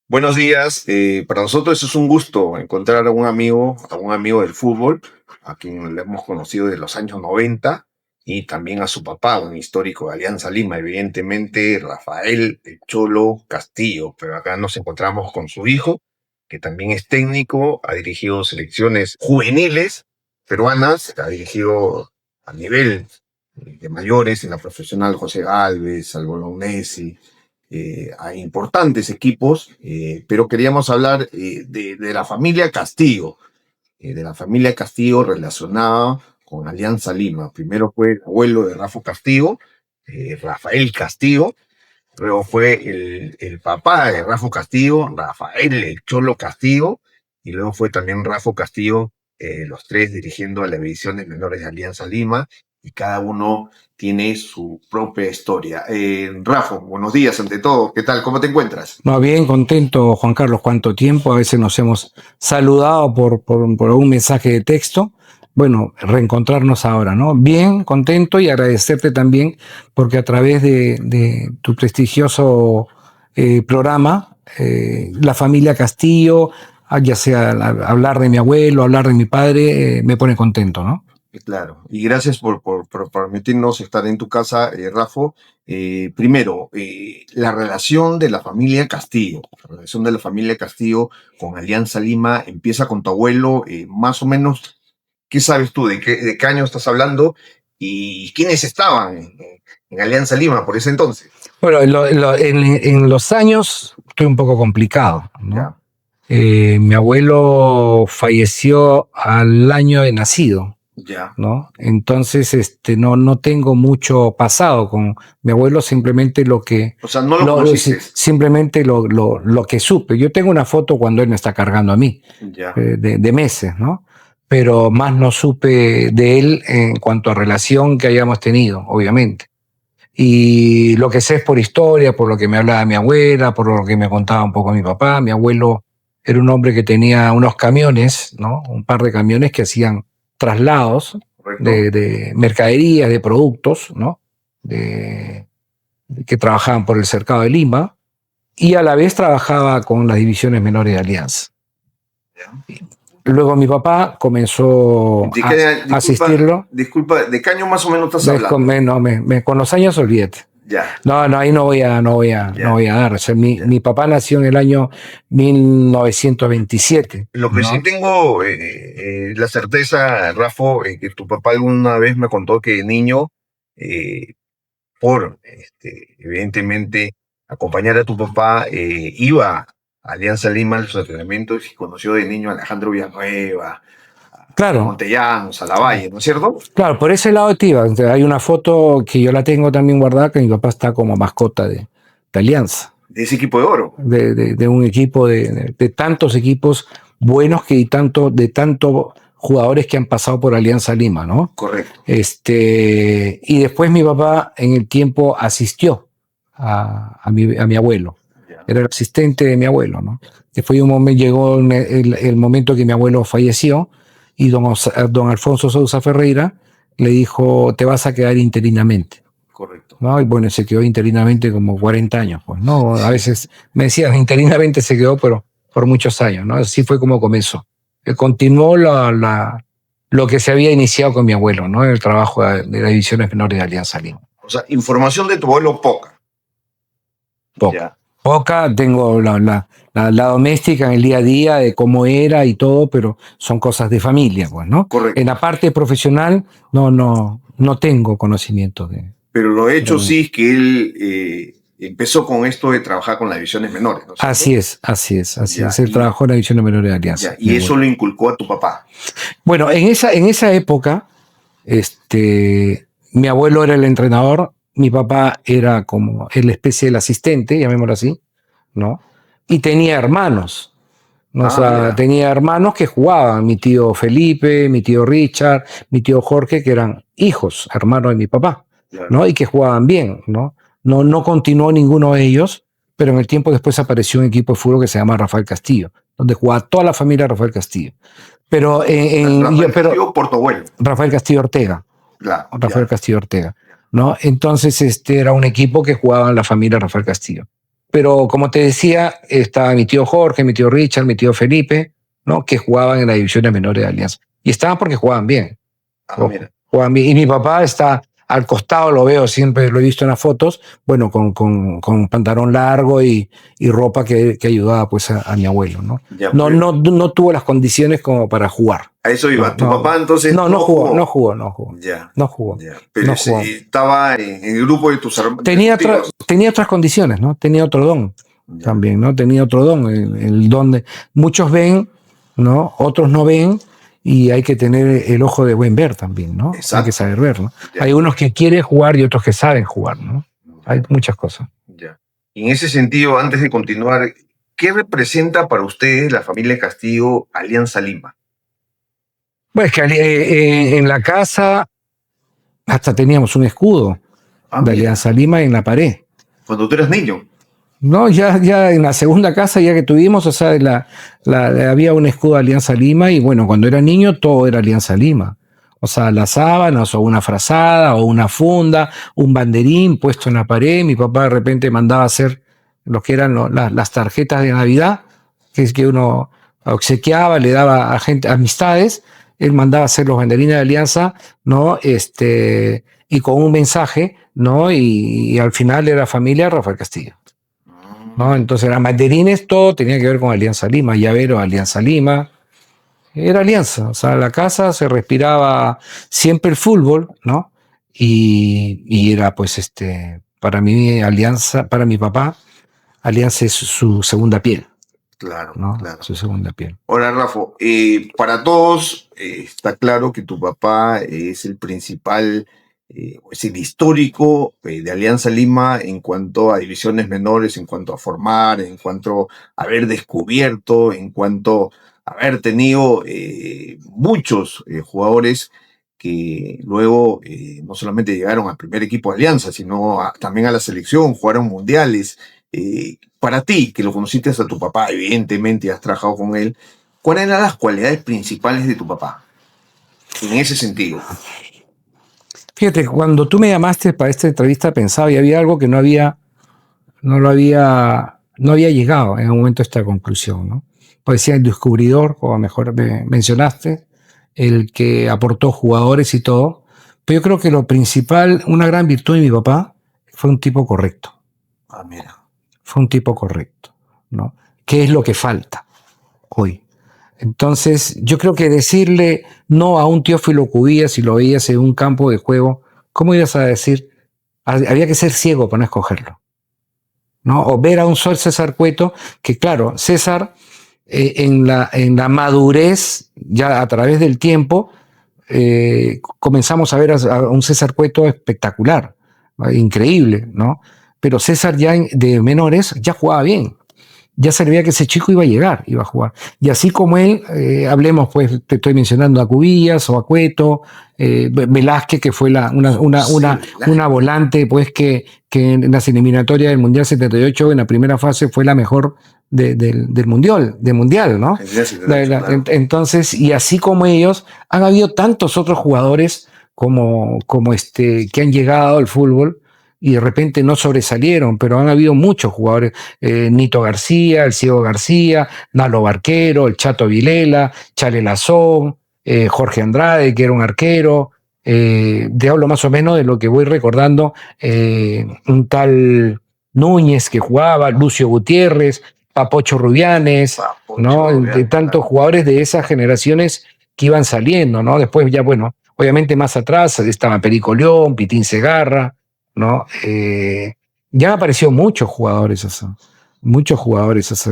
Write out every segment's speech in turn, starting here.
Buenos días. Para nosotros es un gusto encontrar a un amigo del fútbol, a quien le hemos conocido de los años 90, y también a su papá, un histórico de Alianza Lima, evidentemente Rafael El Cholo Castillo. Pero acá nos encontramos con su hijo, que también es técnico, ha dirigido selecciones juveniles peruanas, ha dirigido a nivel de mayores en la profesional José Galvez, al Bolognesi, a importantes equipos, pero queríamos hablar de la familia Castillo, de la familia Castillo relacionada con Alianza Lima. Primero fue el abuelo de Rafa Castillo, Rafael Castillo. Luego fue el papá de Rafa Castillo, Rafael El Cholo Castillo, y luego fue también Rafa Castillo, los tres dirigiendo a las divisiones menores de Alianza Lima, y cada uno tiene su propia historia. Rafa, buenos días ante todo. ¿Qué tal? ¿Cómo te encuentras? No, bien contento, Juan Carlos, cuánto tiempo. A veces nos hemos saludado por un mensaje de texto. Bueno, reencontrarnos ahora, ¿no? Bien, contento y agradecerte también porque a través de tu prestigioso programa, la familia Castillo, ya sea hablar de mi abuelo, hablar de mi padre, me pone contento, ¿no? Claro, y gracias por permitirnos estar en tu casa, Rafa. Primero, la relación de la familia Castillo, la relación de la familia Castillo con Alianza Lima empieza con tu abuelo, más o menos. ¿Qué sabes tú? De qué año estás hablando? ¿Y quiénes estaban en Alianza Lima por ese entonces? Bueno, en los años estoy un poco complicado, ¿no? Ya, Mi abuelo falleció al año de nacido, ya, ¿no? Entonces, no tengo mucho pasado con mi abuelo, simplemente lo que, o sea, no lo conociste. simplemente lo que supe. Yo tengo una foto cuando él me está cargando a mí, Ya, de meses, ¿no? Pero más no supe de él en cuanto a relación que hayamos tenido, obviamente. Y lo que sé es por historia, por lo que me hablaba mi abuela, por lo que me contaba un poco mi papá. Mi abuelo era un hombre que tenía unos camiones, ¿no? Un par de camiones que hacían traslados correcto. de mercaderías, de productos, ¿no? Que trabajaban por el cercado de Lima y a la vez trabajaba con las divisiones menores de Alianza. Ya. Luego mi papá comenzó a asistirlo. Disculpa, ¿de qué año más o menos estás hablando? Con los años olvídate. Ya, No, ahí no voy a ya. dar. O sea, mi papá nació en el año 1927, Lo que sí ¿no? tengo la certeza, Rafa, que tu papá alguna vez me contó que de niño, eh, evidentemente, acompañar a tu papá, iba a Alianza Lima a los entrenamientos y conoció de niño a Alejandro Villanueva, a Claro, Montellanos, a Lavalle, ¿no es cierto? claro, por ese lado te iba. O sea, hay una foto que yo la tengo también guardada que mi papá está como mascota de Alianza, De ese equipo de oro. de un equipo de tantos equipos buenos de tanto jugadores que han pasado por Alianza Lima, ¿no? Correcto. Y después mi papá en el tiempo asistió a mi abuelo. Ya. Era el asistente de mi abuelo, ¿no? Después llegó el momento que mi abuelo falleció y don Alfonso Sousa Ferreira le dijo, te vas a quedar interinamente. Correcto. ¿No? Y bueno, se quedó interinamente como 40 años, pues, ¿no? A veces me decían, interinamente se quedó, pero por muchos años, ¿no? Así fue como comenzó. Continuó lo que se había iniciado con mi abuelo, ¿no? El trabajo de las divisiones menores de Alianza Lima. O sea, información de tu abuelo poca. Poca. Ya. Poca, tengo la doméstica en el día a día de cómo era y todo, pero son cosas de familia, pues, ¿no? Correcto. En la parte profesional, no tengo conocimiento de. Pero lo hecho sí es que él empezó con esto de trabajar con las divisiones menores, ¿no es cierto? Así Ya, es. Él trabajó en la división menor de Alianza. Ya, y eso lo inculcó a tu papá. Bueno, en esa época, mi abuelo era el entrenador, mi papá era como el especie del asistente, llamémoslo así, ¿no? Y tenía hermanos. ¿No? O sea, Mira. tenía hermanos que jugaban, mi tío Felipe, mi tío Richard, mi tío Jorge, que eran hijos, hermanos de mi papá, Claro. ¿no? Y que jugaban bien, ¿no? No continuó ninguno de ellos, pero en el tiempo después apareció un equipo de fútbol que se llama Rafael Castillo, donde jugaba toda la familia de Rafael Castillo. Pero Castillo por tu abuelo. Rafael Castillo Ortega. Claro. Rafael Castillo Ortega, ¿no? Entonces, era un equipo que jugaba en la familia Rafael Castillo. pero como te decía, estaba mi tío Jorge, mi tío Richard, mi tío Felipe, ¿no? Que jugaban en las divisiones menores de Alianza. Y estaban porque jugaban bien. Mira. Jugaban bien. Y mi papá está al costado, lo veo siempre, lo he visto en las fotos, bueno, con pantalón largo y ropa que ayudaba pues a mi abuelo, ¿no? Ya, No tuvo las condiciones como para jugar. A eso iba. No, ¿Tu papá entonces no jugó? Ya. No jugó. Ya. Pero No jugó. estaba en el grupo de tus hermanos. Tenía otras condiciones, ¿no? Tenía otro don también, ¿no? Tenía otro don, el don de... Muchos ven, ¿no? Otros no ven y hay que tener el ojo de buen ver también, ¿no? Exacto. Hay que saber ver, ¿no? Ya. Hay unos que quieren jugar y otros que saben jugar, ¿no? Hay muchas cosas. Ya. Y en ese sentido, antes de continuar, ¿qué representa para ustedes la familia Castillo Alianza Lima? Pues que en la casa hasta teníamos un escudo de Alianza Lima en la pared. Cuando tú eras niño. No, ya en la segunda casa ya que tuvimos, o sea, había un escudo de Alianza Lima y bueno, cuando era niño todo era Alianza Lima. O sea, las sábanas o una frazada o una funda, un banderín puesto en la pared. Mi papá de repente mandaba hacer lo que eran las tarjetas de Navidad, que es que uno obsequiaba, le daba a gente amistades. Él mandaba hacer los banderines de Alianza, ¿no? Y con un mensaje, ¿no? Y al final era familia Rafael Castillo. ¿No? Entonces eran banderines, todo tenía que ver con Alianza Lima, llavero, Alianza Lima. Era Alianza, o sea, la casa se respiraba siempre el fútbol, ¿no? Y era pues para mí Alianza, para mi papá, Alianza es su segunda piel. Claro, ¿no? claro. Su segunda piel. Ahora, Rafa, para todos está claro que tu papá es el principal, es el histórico de Alianza Lima en cuanto a divisiones menores, en cuanto a formar, en cuanto a haber descubierto, en cuanto a haber tenido muchos jugadores que luego no solamente llegaron al primer equipo de Alianza, sino también a la selección, jugaron mundiales. Para ti, que lo conociste a tu papá, evidentemente has trabajado con él, ¿cuáles eran las cualidades principales de tu papá en ese sentido? Fíjate, cuando tú me llamaste para esta entrevista pensaba y había algo que no había llegado en un momento a esta conclusión, ¿no? Pues decía el descubridor, como mejor me mencionaste, el que aportó jugadores y todo. Pero yo creo que lo principal, una gran virtud de mi papá, fue un tipo correcto. Mira. Fue un tipo correcto, ¿no? ¿Qué es lo que falta hoy? Entonces, yo creo que decirle no a un Teófilo Cubillas si lo veías en un campo de juego, ¿cómo ibas a decir? Había que ser ciego para no escogerlo, ¿no? O ver a un Sol César Cueto, que claro, César en la madurez, ya a través del tiempo, comenzamos a ver a un César Cueto espectacular, increíble, ¿no? Pero César ya de menores ya jugaba bien. Ya se veía que ese chico iba a llegar, iba a jugar. Y así como él, hablemos, pues, te estoy mencionando a Cubillas o a Cueto, Velázquez, que fue una volante, pues, que en las eliminatorias del Mundial 78, en la primera fase, fue la mejor del Mundial, ¿no? Entonces, y así como ellos, han habido tantos otros jugadores como que han llegado al fútbol, y de repente no sobresalieron, pero han habido muchos jugadores, Nito García, el Ciego García, Nalo Barquero, el Chato Vilela, Chale Lazón, Jorge Andrade, que era un arquero, te hablo más o menos de lo que voy recordando, un tal Núñez que jugaba, Lucio Gutiérrez, Papocho Rubianes, ¿no? De tantos jugadores de esas generaciones que iban saliendo, ¿no? Después ya, bueno, obviamente más atrás estaba Perico León, Pitín Segarra, ¿no? Ya han aparecido muchos jugadores,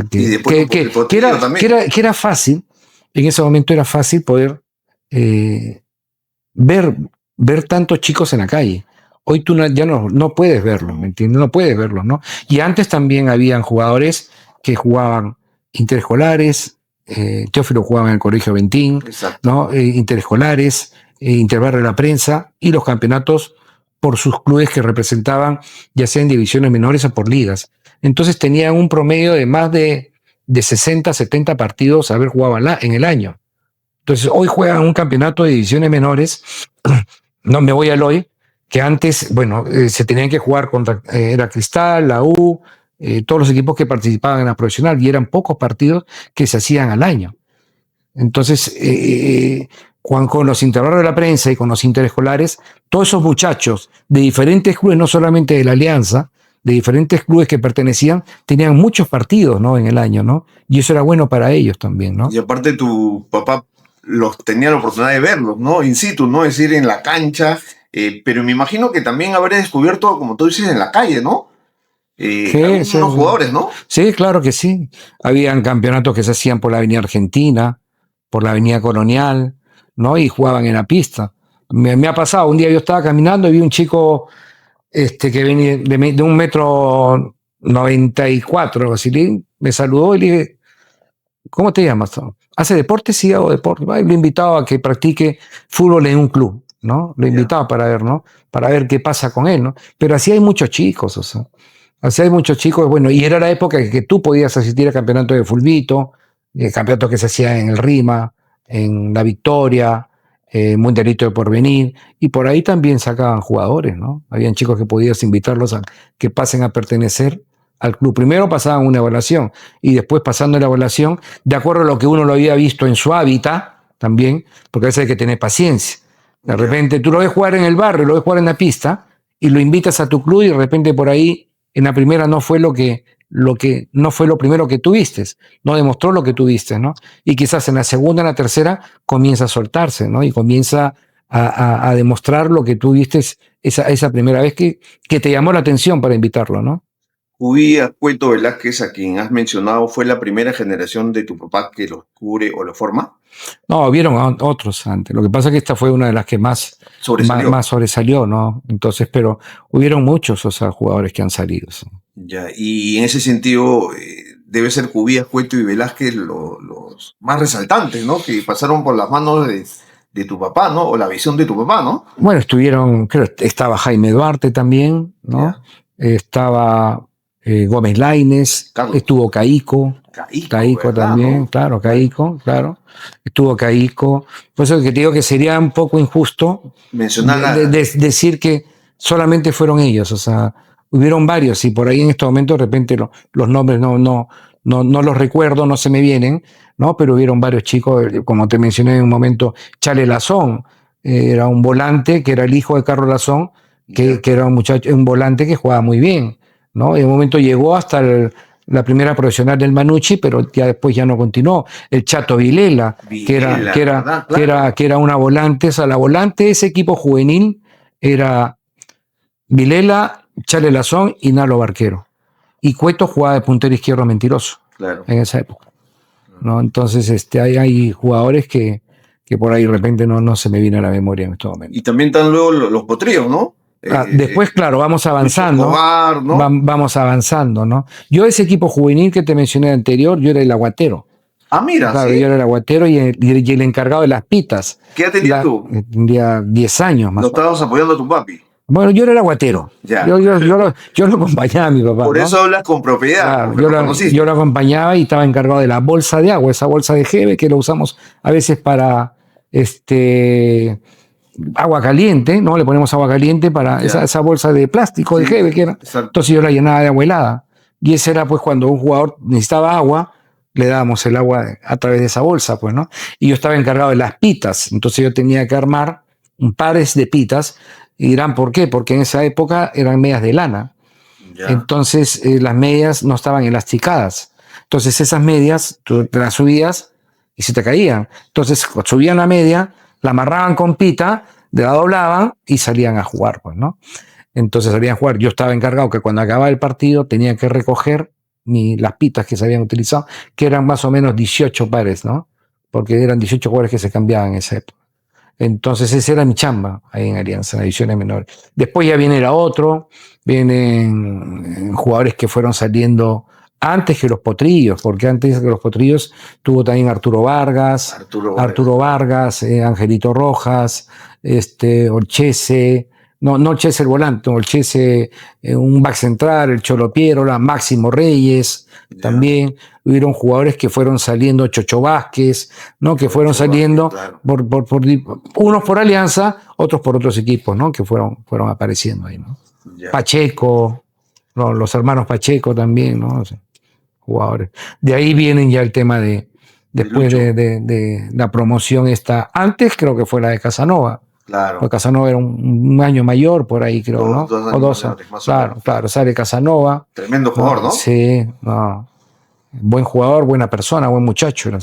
que era fácil, en ese momento era fácil poder ver tantos chicos en la calle. Hoy tú ya no puedes verlos, ¿me entiendes? No puedes verlos, ¿no? Y antes también habían jugadores que jugaban interescolares, Teófilo jugaba en el Colegio Ventín, ¿no? Interescolares, Interbarrio de la Prensa y los campeonatos por sus clubes que representaban, ya sea en divisiones menores o por ligas. Entonces tenían un promedio de más de 60, 70 partidos a haber jugado en el año. Entonces hoy juegan un campeonato de divisiones menores, no me voy al hoy, que antes, bueno, se tenían que jugar contra, era Cristal, la U, todos los equipos que participaban en la profesional, y eran pocos partidos que se hacían al año. Entonces, con los intervalos de la prensa y con los interescolares, todos esos muchachos de diferentes clubes, no solamente de la Alianza, de diferentes clubes que pertenecían, tenían muchos partidos, ¿no?, en el año, ¿no? Y eso era bueno para ellos también, ¿no? Y aparte tu papá los tenía la oportunidad de verlos, ¿no? In situ, ¿no? Es decir, en la cancha. Pero me imagino que también habré descubierto, como tú dices, en la calle, ¿no? Sí, sí, algunos jugadores, ¿no? sí, claro que sí. Habían campeonatos que se hacían por la Avenida Argentina, por la Avenida Colonial, ¿no? Y jugaban en la pista. Me ha pasado, un día yo estaba caminando y vi un chico que venía de 1,94 m, así, me saludó y le dije, ¿cómo te llamas? ¿Hace deporte? Sí, hago deporte. Y lo invitaba a que practique fútbol en un club, ¿no? Lo invitaba para ver, ¿no? Para ver qué pasa con él, ¿no? Pero así hay muchos chicos, o sea. Así hay muchos chicos, bueno, y era la época en que tú podías asistir a campeonatos de fulbito, campeonatos que se hacían en el Rima, en La Victoria, Mundialito de Porvenir, y por ahí también sacaban jugadores, ¿no? Habían chicos que podías invitarlos a que pasen a pertenecer al club. Primero pasaban una evaluación y después pasando la evaluación, de acuerdo a lo que uno lo había visto en su hábitat también, porque a veces hay que tener paciencia. De repente tú lo ves jugar en el barrio, lo ves jugar en la pista y lo invitas a tu club y de repente por ahí en la primera no fue no fue lo primero que tuviste, no demostró lo que tuviste, ¿no? Y quizás en la segunda, en la tercera, comienza a soltarse, ¿no? Y comienza a demostrar lo que tuviste esa primera vez que te llamó la atención para invitarlo, ¿no? Ubías Cueto Velázquez, a quien has mencionado, ¿fue la primera generación de tu papá que los cubre o lo forma? No, vieron a otros antes. Lo que pasa es que esta fue una de las que más sobresalió, ¿no? Entonces, pero hubieron muchos, o sea, jugadores que han salido. ¿Sí? Ya, y en ese sentido, debe ser Ubías Cueto y Velázquez los más resaltantes, ¿no? Que pasaron por las manos de tu papá, ¿no? O la visión de tu papá, ¿no? Bueno, estaba Jaime Duarte también, ¿no? Ya. Estaba Gómez Lainez, estuvo Caico también, ¿no? Claro, Caico, claro. Estuvo Caico. Por eso que te digo que sería un poco injusto decir que solamente fueron ellos, o sea, hubieron varios y por ahí en este momento de repente los nombres no los recuerdo, no se me vienen, ¿no? Pero hubieron varios chicos, como te mencioné en un momento, Chale Lazón, era un volante que era el hijo de Carlos Lazón, que era un volante que jugaba muy bien, ¿no? En un momento llegó hasta la primera profesional del Manucci, pero ya después ya no continuó. El Chato Vilela, que era una volante, o sea, la volante de ese equipo juvenil era Vilela, Chale Lazón y Nalo Barquero. Y Cueto jugaba de puntero izquierdo mentiroso, claro, en esa época, ¿no? Entonces hay jugadores que por ahí de repente no se me viene a la memoria en este momento. Y también están luego los potrillos, ¿no? Después, claro, vamos avanzando. Escobar, ¿no? Vamos avanzando, ¿no? Yo ese equipo juvenil que te mencioné anterior, yo era el aguatero. Ah, mira, claro, ¿sí? Yo era el aguatero y el encargado de las pitas. ¿Qué edad tenías tú? Tendría 10 años más. ¿Lo estabas apoyando a tu papi? Bueno, yo era el aguatero. Ya. Yo lo acompañaba a mi papá. Por eso hablas con propiedad. Claro, yo lo acompañaba y estaba encargado de la bolsa de agua, esa bolsa de Geve que lo usamos a veces para agua caliente, ¿no? Le ponemos agua caliente para esa bolsa de plástico de Geve que era. Exacto. Entonces yo la llenaba de agua helada. Y ese era pues cuando un jugador necesitaba agua, le dábamos el agua a través de esa bolsa, pues, ¿no? Y yo estaba encargado de las pitas. Entonces yo tenía que armar pares de pitas. Y dirán, ¿por qué? Porque en esa época eran medias de lana. Ya. Entonces las medias no estaban elasticadas. Entonces esas medias tú te las subías y se te caían. Entonces subían la media, la amarraban con pita, la doblaban y salían a jugar, pues, ¿no? Entonces salían a jugar. Yo estaba encargado que cuando acababa el partido tenía que recoger las pitas que se habían utilizado, que eran más o menos 18 pares, ¿no? Porque eran 18 jugadores que se cambiaban en esa época. Entonces esa era mi chamba ahí en Alianza, en las divisiones menores. Después ya viene vienen jugadores que fueron saliendo antes que los potrillos, porque antes que los potrillos tuvo también Arturo Vargas, Angelito Rojas, Olchese, no Olchese el volante, Olchese un back central, el Cholo Pierola, Máximo Reyes, también hubieron jugadores que fueron saliendo, Chocho Vázquez, ¿no? Que fueron saliendo claro. Unos por Alianza, otros por otros equipos, ¿no? Que fueron apareciendo ahí, ¿no? Pacheco, ¿no? Los hermanos Pacheco también, ¿no? O sea, jugadores. De ahí vienen ya el tema de, después Lucho. de la promoción esta, antes creo que fue la de Casanova, pues Claro. Casanova era un año mayor por ahí, creo, Dos, ¿no? dos O años dos, mayores, más o claro, menos. claro, sale Casanova, Tremendo ¿no? jugador, ¿no? Sí, no, buen jugador, buena persona, buen muchacho, era,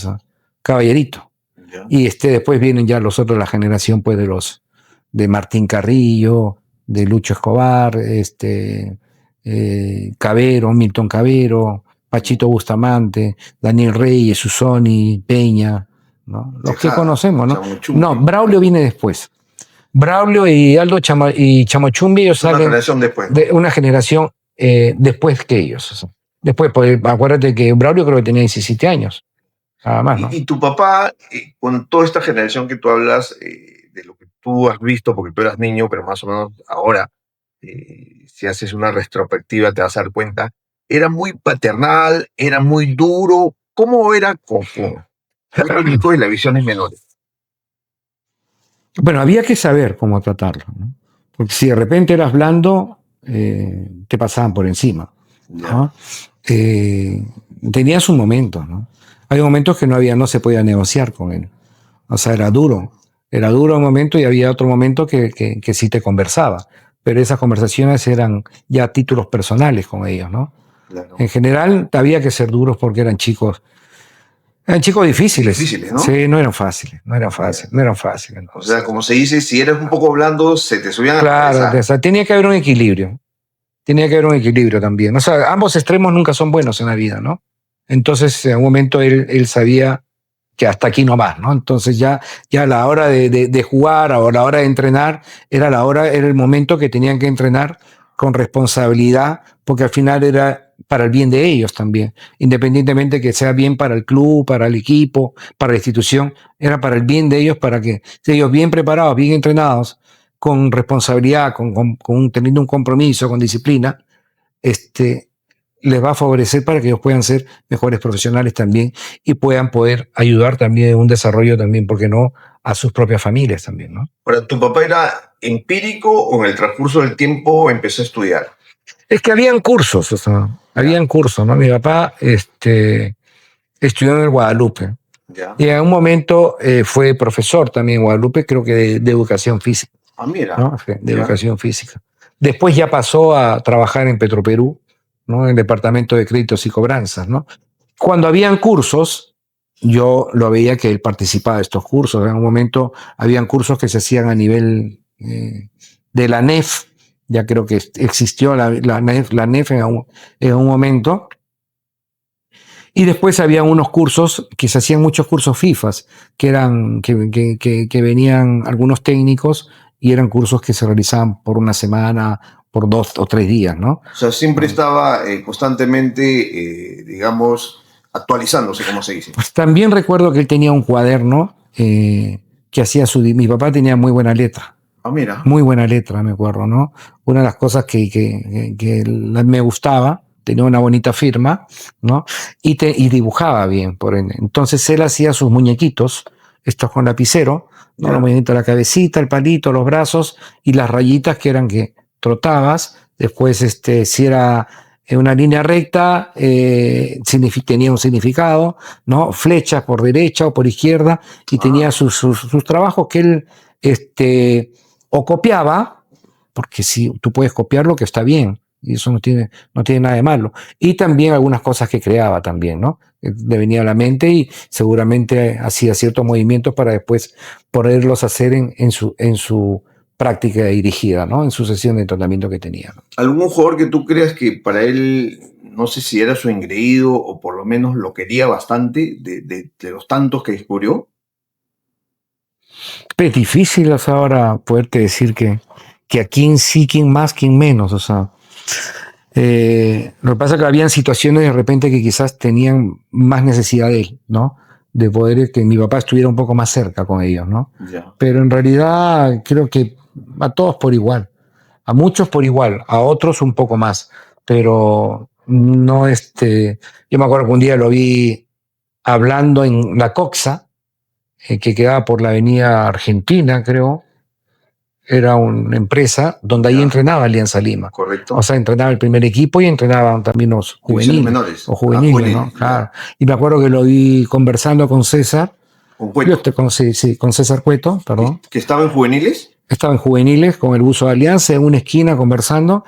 caballerito. Ya. Y después vienen ya los otros, la generación pues de Martín Carrillo, de Lucho Escobar, Cabero, Milton Cabero, Pachito Bustamante, Daniel Reyes, Susoni, Peña, ¿no? Los que Tejada, conocemos, ¿no? No, Chamuchumbi. Braulio viene después. Braulio y Aldo y Chamochumbi, ellos Es una salen generación después, de ¿no? una generación después que ellos. O sea. Después, pues, acuérdate que Braulio creo que tenía 17 años, nada más, ¿no? Y tu papá, con toda esta generación que tú hablas, de lo que tú has visto, porque tú eras niño, pero más o menos ahora, si haces una retrospectiva, te vas a dar cuenta, era muy paternal, era muy duro. ¿Cómo era con los chicos y las visiones menores? Bueno, había que saber cómo tratarlo, ¿no? Porque si de repente eras blando, te pasaban por encima, Ya. ¿no? Tenía sus momentos, ¿no? Hay momentos que no se podía negociar con él. O sea, era duro un momento y había otro momento que sí te conversaba. Pero esas conversaciones eran ya títulos personales con ellos, ¿no? Claro. En general, había que ser duros porque eran chicos difíciles. Difíciles, ¿no? Sí, no eran fáciles, no eran Ya. fáciles, no eran fáciles. O Entonces. sea, como se dice, si eres un poco blando, se te subían a la Claro, o cabeza. sea, tenía que haber un equilibrio. Tenía que haber un equilibrio también. O sea, ambos extremos nunca son buenos en la vida, ¿no? Entonces, en un momento él sabía que hasta aquí no más, ¿no? Entonces ya a la hora de jugar o a la hora de entrenar, era el momento que tenían que entrenar con responsabilidad, porque al final era para el bien de ellos también, independientemente que sea bien para el club, para el equipo, para la institución, era para el bien de ellos, para que ellos bien preparados, bien entrenados, con responsabilidad, teniendo un compromiso, con disciplina, este, les va a favorecer para que ellos puedan ser mejores profesionales también y puedan poder ayudar también en un desarrollo también, ¿por qué no?, a sus propias familias también, ¿no? Ahora, ¿tu papá era empírico o en el transcurso del tiempo empezó a estudiar? Es que habían cursos, o sea, Ya, habían cursos, ¿no? Mi papá estudió en el Guadalupe ya. y en un momento fue profesor también en Guadalupe, creo que de educación física, Ah, mira, ¿no? De ya. educación física. Después ya pasó a trabajar en Petroperú, ¿no? En el departamento de créditos y cobranzas, ¿no? Cuando habían cursos, yo lo veía que él participaba de estos cursos. En un momento habían cursos que se hacían a nivel de la NEF, ya creo que existió la NEF en un momento. Y después había unos cursos que se hacían muchos cursos FIFAs, que venían algunos técnicos y eran cursos que se realizaban por una semana, por 2 o 3 días, ¿no? O sea, siempre estaba constantemente, digamos, actualizándose, como se dice. Pues también recuerdo que él tenía un cuaderno que hacía mi papá tenía Ah, mira, muy buena letra, me acuerdo, ¿no? Una de las cosas que me gustaba, tenía una bonita firma, ¿no? Y dibujaba bien, por ende. Entonces él hacía sus muñequitos, estos con lapicero, ¿no? Los ya. movimientos de la cabecita, el palito, los brazos y las rayitas que eran que trotabas. Después, si era una línea recta, tenía un significado, ¿no? Flechas por derecha o por izquierda, y tenía Ah, sus trabajos que él, o copiaba, porque si tú puedes copiarlo, que está bien, y eso no tiene nada de malo. Y también algunas cosas que creaba también, ¿no? Le venía a la mente y seguramente hacía ciertos movimientos para después poderlos hacer en su práctica dirigida, ¿no? En su sesión de entrenamiento que tenía, ¿no? ¿algún jugador que tú creas que para él, no sé si era su engreído o por lo menos lo quería bastante de los tantos que descubrió? Es difícil, o sea, ahora poderte decir que a quién sí, quién más, quién menos, o sea. Lo que pasa es que habían situaciones de repente que quizás tenían más necesidad de él, ¿no? De poder que mi papá estuviera un poco más cerca con ellos, ¿no? Ya. Pero en realidad creo que a todos por igual, a muchos por igual, a otros un poco más, pero no yo me acuerdo que un día lo vi hablando en la Coxa, que quedaba por la avenida Argentina, creo, era una empresa donde ahí Ya. entrenaba Alianza Lima. Correcto. O sea, entrenaba el primer equipo y entrenaban también los Divisiones juveniles. menores. O juveniles, juveniles, ¿no? ya. Claro. Y me acuerdo que lo vi conversando con César. Con Cueto. Sí, con César Cueto, perdón. ¿Que estaba en juveniles? Estaba en juveniles con el buzo de Alianza en una esquina conversando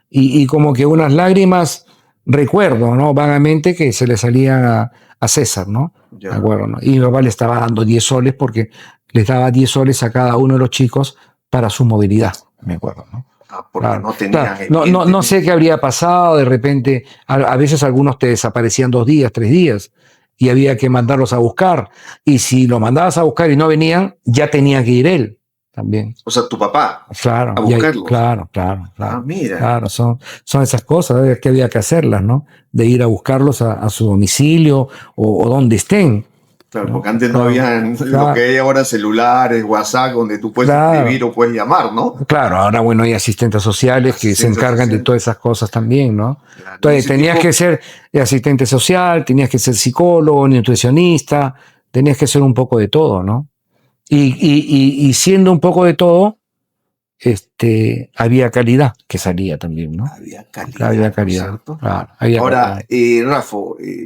y como que unas lágrimas, recuerdo, ¿no? Vagamente que se le salían a César, ¿no? Ya. Me acuerdo, ¿no? Y mi papá le estaba dando 10 soles porque les daba 10 soles a cada uno de los chicos para su movilidad, me acuerdo, ¿no? Porque Claro, no tenían claro. No sé qué habría pasado, de repente, a veces algunos te desaparecían 2 días, 3 días, y había que mandarlos a buscar. Y si los mandabas a buscar y no venían, ya tenía que ir él también. O sea, tu papá. Claro, A buscarlos. Claro. Mira. Claro, son esas cosas que había que hacerlas, ¿no? De ir a buscarlos a su domicilio o donde estén. Claro, ¿no? porque antes no había lo que hay ahora, celulares, WhatsApp, donde tú puedes escribir o puedes llamar, ¿no? Claro, ahora bueno, hay asistentes sociales que se encargan de todas esas cosas también, ¿no? Claro, entonces tenías que ser asistente social, tenías que ser psicólogo, nutricionista, tenías que ser un poco de todo, ¿no? Y siendo un poco de todo, había calidad que salía también, ¿no? Había calidad. Había calidad. Claro, ahora, Rafa,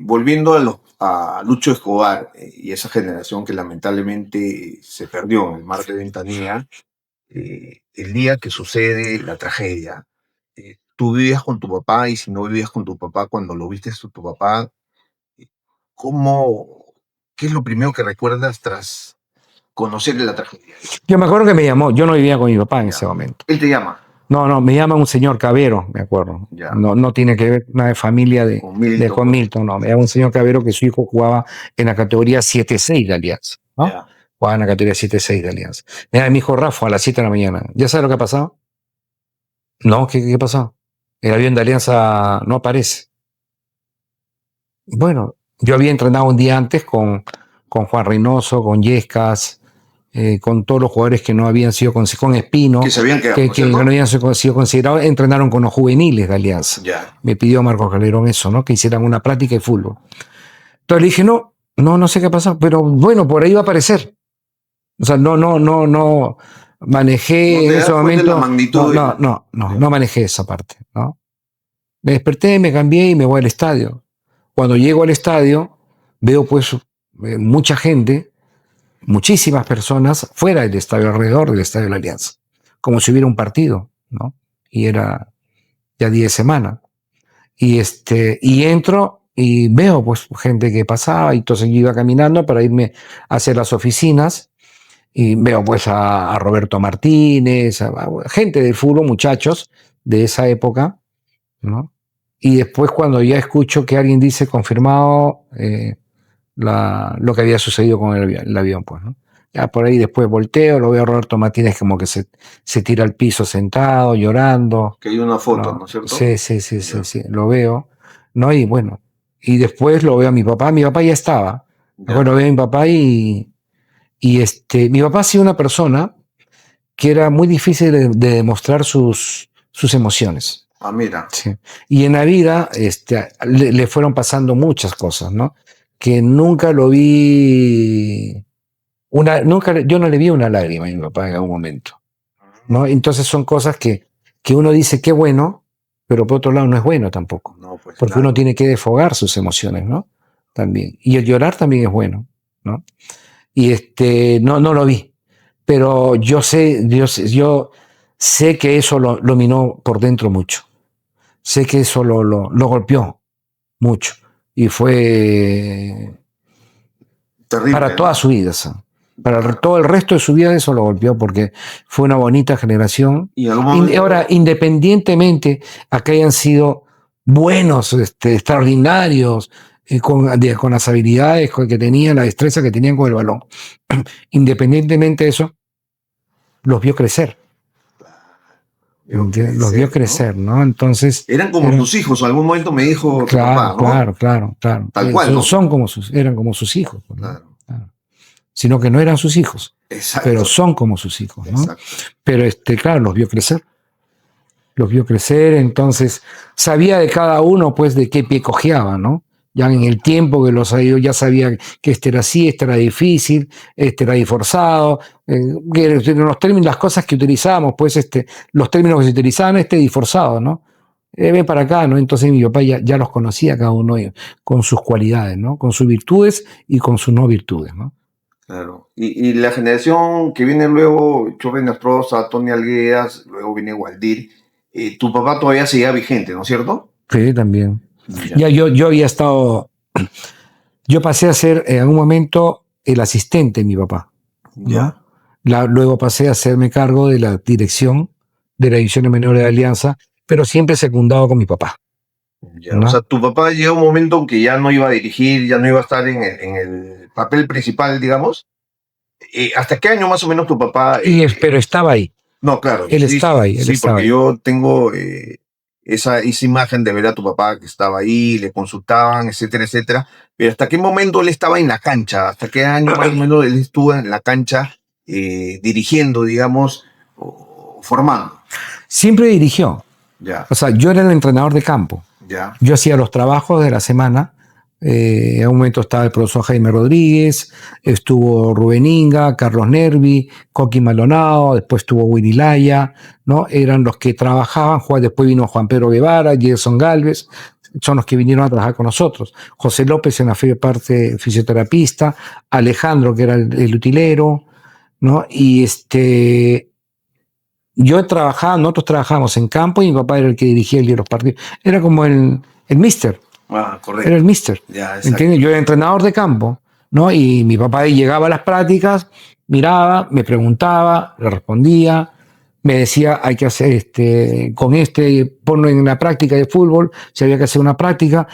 volviendo a Lucho Escobar y esa generación que lamentablemente se perdió en el mar de Ventanilla, el día que sucede la tragedia, tú vivías con tu papá y si no vivías con tu papá, cuando lo viste a tu papá, ¿qué es lo primero que recuerdas tras conocerle la tragedia? Yo me acuerdo que me llamó, yo no vivía con mi papá en ese momento. ¿Él te llama? No, me llama un señor Cabero, me acuerdo. No tiene que ver una familia con Milton, no. Me llama un señor Cabero que su hijo jugaba en la categoría 7-6 de Alianza, ¿no? Jugaba en la categoría 7-6 de Alianza. Me llama mi hijo Rafa a las 7 de la mañana. ¿Ya sabes lo que ha pasado? No, ¿qué pasó? El avión de Alianza no aparece. Bueno, yo había entrenado un día antes con Juan Reynoso, con Yescas, con todos los jugadores que no habían sido con Espino, que no habían sido considerados, entrenaron con los juveniles de Alianza. Me pidió Marco Calderón eso, ¿no? Que hicieran una práctica de fútbol. Entonces le dije, no sé qué pasó, pero bueno, por ahí va a aparecer. O sea, no manejé en ese momento. No manejé esa parte, ¿no? Me desperté, me cambié y me voy al estadio. Cuando llego al estadio, veo pues mucha gente, muchísimas personas fuera del estadio, alrededor del estadio de la Alianza, como si hubiera un partido, ¿no? Y era ya 10 semanas. Y entro y veo pues gente que pasaba, y entonces yo iba caminando para irme hacia las oficinas y veo pues a Roberto Martínez, a gente del fútbol, muchachos de esa época, ¿no? Y después cuando ya escucho que alguien dice confirmado lo que había sucedido con el avión, pues, ¿no? Ya por ahí después volteo, lo veo a Roberto Martínez como que se tira al piso sentado, llorando. Que hay una foto, ¿no es cierto? Sí, lo veo, ¿no? Y bueno, y después lo veo a mi papá ya estaba. Bueno, veo a mi papá y mi papá ha sido una persona que era muy difícil de demostrar sus emociones. Ah, mira. Sí. Y en la vida le fueron pasando muchas cosas, ¿no? Que nunca lo vi, yo no le vi una lágrima a mi papá en algún momento, ¿no? Entonces son cosas que uno dice qué bueno, pero por otro lado no es bueno tampoco, pues, porque uno tiene que desfogar sus emociones, ¿no? También. Y el llorar también es bueno, ¿no? Y no lo vi, pero yo sé que eso lo minó por dentro mucho. Sé que eso lo golpeó mucho y fue terrible, para toda su vida. Para todo el resto de su vida eso lo golpeó porque fue una bonita generación. Y ahora, independientemente a que hayan sido buenos, extraordinarios, con las habilidades que tenían, la destreza que tenían con el balón, independientemente de eso, los vio crecer. Los vio crecer, ¿no? Entonces eran como sus hijos. En algún momento me dijo tu papá, ¿no? Claro. Tal cual, ¿no? Eran como sus hijos, ¿no? Claro. Sino que no eran sus hijos. Exacto. Pero son como sus hijos, ¿no? Exacto. Pero claro, los vio crecer. Entonces sabía de cada uno, pues, de qué pie cojeaba, ¿no? Ya en el tiempo que yo ya sabía que este era así, este era difícil, este era disforzado, que los términos, las cosas que utilizábamos, pues los términos que se utilizaban, disforzado, ¿no? Ven para acá, ¿no? Entonces mi papá ya los conocía cada uno con sus cualidades, ¿no? Con sus virtudes y con sus no virtudes, ¿no? Claro. Y la generación que viene luego, Chorri Nastroza, Tony Alguedas, luego viene Waldir, tu papá todavía seguía vigente, ¿no es cierto? Sí, también. Ya. Yo había estado, yo pasé a ser en algún momento el asistente de mi papá, ¿no? Ya. Luego pasé a hacerme cargo de la dirección de la división menores de Alianza, pero siempre secundado con mi papá. Ya. ¿No? O sea, tu papá llegó un momento en que ya no iba a dirigir, ya no iba a estar en el papel principal, digamos. ¿Hasta qué año más o menos tu papá? Pero estaba ahí. No, claro. Él Sí, estaba ahí. sí, porque yo tengo esa imagen de ver a tu papá que estaba ahí, le consultaban, etcétera, etcétera. Pero ¿hasta qué momento él estaba en la cancha? ¿Hasta qué año más o menos él estuvo en la cancha dirigiendo, digamos, o formando? Siempre dirigió. Ya. O sea, yo era el entrenador de campo. Ya. Yo hacía los trabajos de la semana. En un momento estaba el profesor Jaime Rodríguez, estuvo Rubén Inga, Carlos Nervi, Coqui Maldonado, después estuvo Willy Laya, ¿no? Eran los que trabajaban. Después vino Juan Pedro Guevara, Gerson Galvez, son los que vinieron a trabajar con nosotros. José López en la parte fisioterapista, Alejandro, que era el utilero, ¿no? Y nosotros trabajábamos en campo y mi papá era el que dirigía el día de los partidos. Era como el mister. Ah, correcto. Era el mister. Ya, ¿Entiendes? Yo era entrenador de campo, ¿no? Y mi papá llegaba a las prácticas, miraba, me preguntaba, le respondía, me decía, hay que hacer ponlo en la práctica de fútbol, si había que hacer una práctica,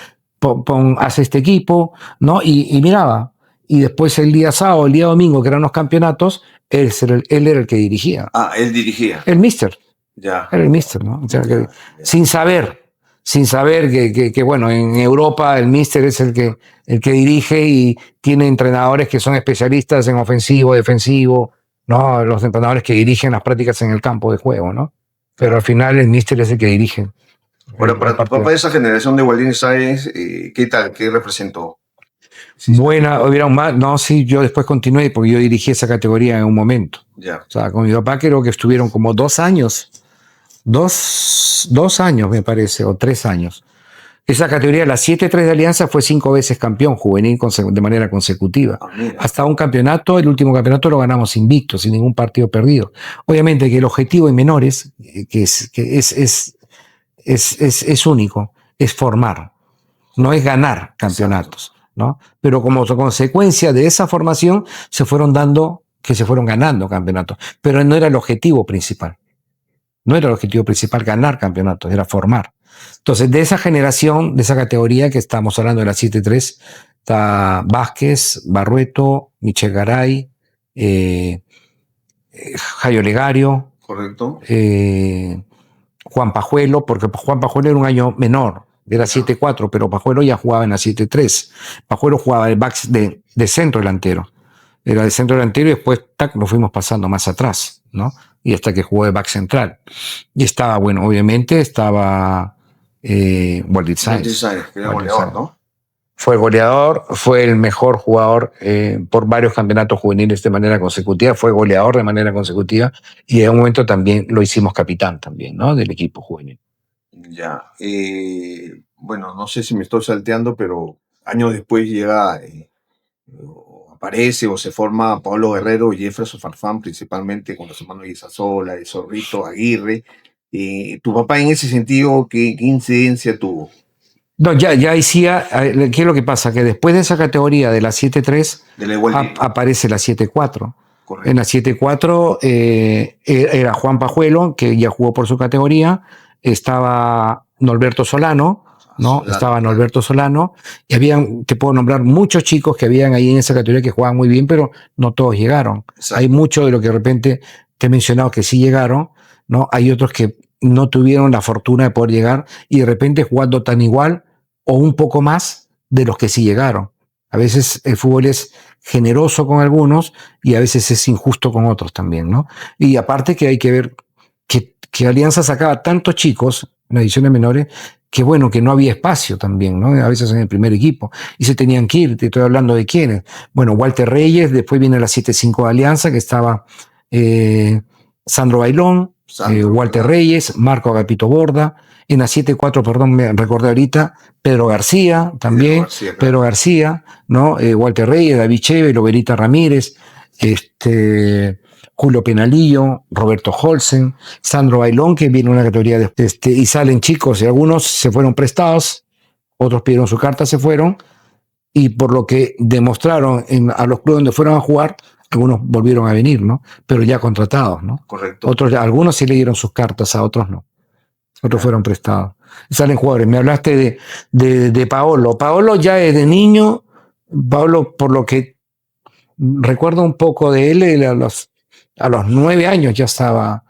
hace este equipo, ¿no? Y miraba. Y después el día sábado, el día domingo, que eran los campeonatos, él era el que dirigía. Ah, él dirigía. El mister. Ya. Era el mister, ¿no? O sea, sin saber que, bueno, en Europa el míster es el que dirige y tiene entrenadores que son especialistas en ofensivo, defensivo, ¿no? Los entrenadores que dirigen las prácticas en el campo de juego, ¿no? Pero al final el míster es el que dirige. Bueno, para tu papá, esa generación de Waldir Sáenz, ¿qué tal? ¿Qué representó? Buena, hubiera más. No, sí, yo después continué porque yo dirigí esa categoría en un momento. Ya. O sea, con mi papá creo que estuvieron como 2 años. 2 años, me parece, o 3 años. Esa categoría, la 7-3 de Alianza, fue 5 veces campeón juvenil de manera consecutiva. Hasta un campeonato, el último campeonato lo ganamos invicto, sin ningún partido perdido. Obviamente que el objetivo en menores, que es único, es formar, no es ganar campeonatos, ¿no? Pero como consecuencia de esa formación se fueron ganando campeonatos, pero no era el objetivo principal. No era el objetivo principal ganar campeonatos, era formar. Entonces, de esa generación, de esa categoría que estamos hablando de la 7-3, está Vázquez, Barrueto, Michel Garay, Jairo Legario. Correcto. Juan Pajuelo, porque Juan Pajuelo era un año menor, era 7-4, pero Pajuelo ya jugaba en la 7-3. Pajuelo jugaba el back de centro delantero. Era de centro delantero y después lo fuimos pasando más atrás, ¿no? Y hasta que jugó de back central. Y estaba, bueno, obviamente estaba Waldir Sáenz. Que era goleador, ¿no? Fue goleador, fue el mejor jugador por varios campeonatos juveniles de manera consecutiva, fue goleador de manera consecutiva y en un momento también lo hicimos capitán también, ¿no? Del equipo juvenil. Ya. Bueno, no sé si me estoy salteando, pero años después llega, aparece o se forma Pablo Guerrero y Jefferson Farfán, principalmente con los hermanos Isasola, El Zorrito, Aguirre. ¿Tu papá en ese sentido qué incidencia tuvo? No, ya decía, ¿qué es lo que pasa? Que después de esa categoría de la 7-3 aparece la 7-4. Correcto. En la 7-4 era Juan Pajuelo, que ya jugó por su categoría, estaba Norberto Solano, ¿no? Estaba Norberto Solano, y te puedo nombrar muchos chicos que habían ahí en esa categoría que jugaban muy bien, pero no todos llegaron. Exacto. Hay muchos de lo que de repente te he mencionado que sí llegaron, ¿no? Hay otros que no tuvieron la fortuna de poder llegar y de repente jugando tan igual o un poco más de los que sí llegaron. A veces el fútbol es generoso con algunos y a veces es injusto con otros también, ¿no? Y aparte que hay que ver que Alianza sacaba tantos chicos en las ediciones menores que bueno, que no había espacio también, ¿no? A veces en el primer equipo. Y se tenían que ir, te estoy hablando de quiénes. Bueno, Walter Reyes, después viene la 7-5 de Alianza, que estaba Sandro Bailón, Walter ¿verdad? Reyes, Marco Agapito Borda. En la 7-4, perdón, me recordé ahorita, Pedro García también, García, claro. Pedro García, ¿no? Walter Reyes, David Chévez, Loberita Ramírez, Julio Penalillo, Roberto Holsen, Sandro Bailón, que viene una categoría de y salen chicos, y algunos se fueron prestados, otros pidieron su carta, se fueron, y por lo que demostraron a los clubes donde fueron a jugar, algunos volvieron a venir, ¿no? Pero ya contratados, ¿no? Correcto. Otros, algunos sí le dieron sus cartas, a otros no. Otros fueron prestados. Salen jugadores. Me hablaste de Paolo. Paolo ya desde niño, Paolo, por lo que recuerdo un poco de él, a los 9 años ya estaba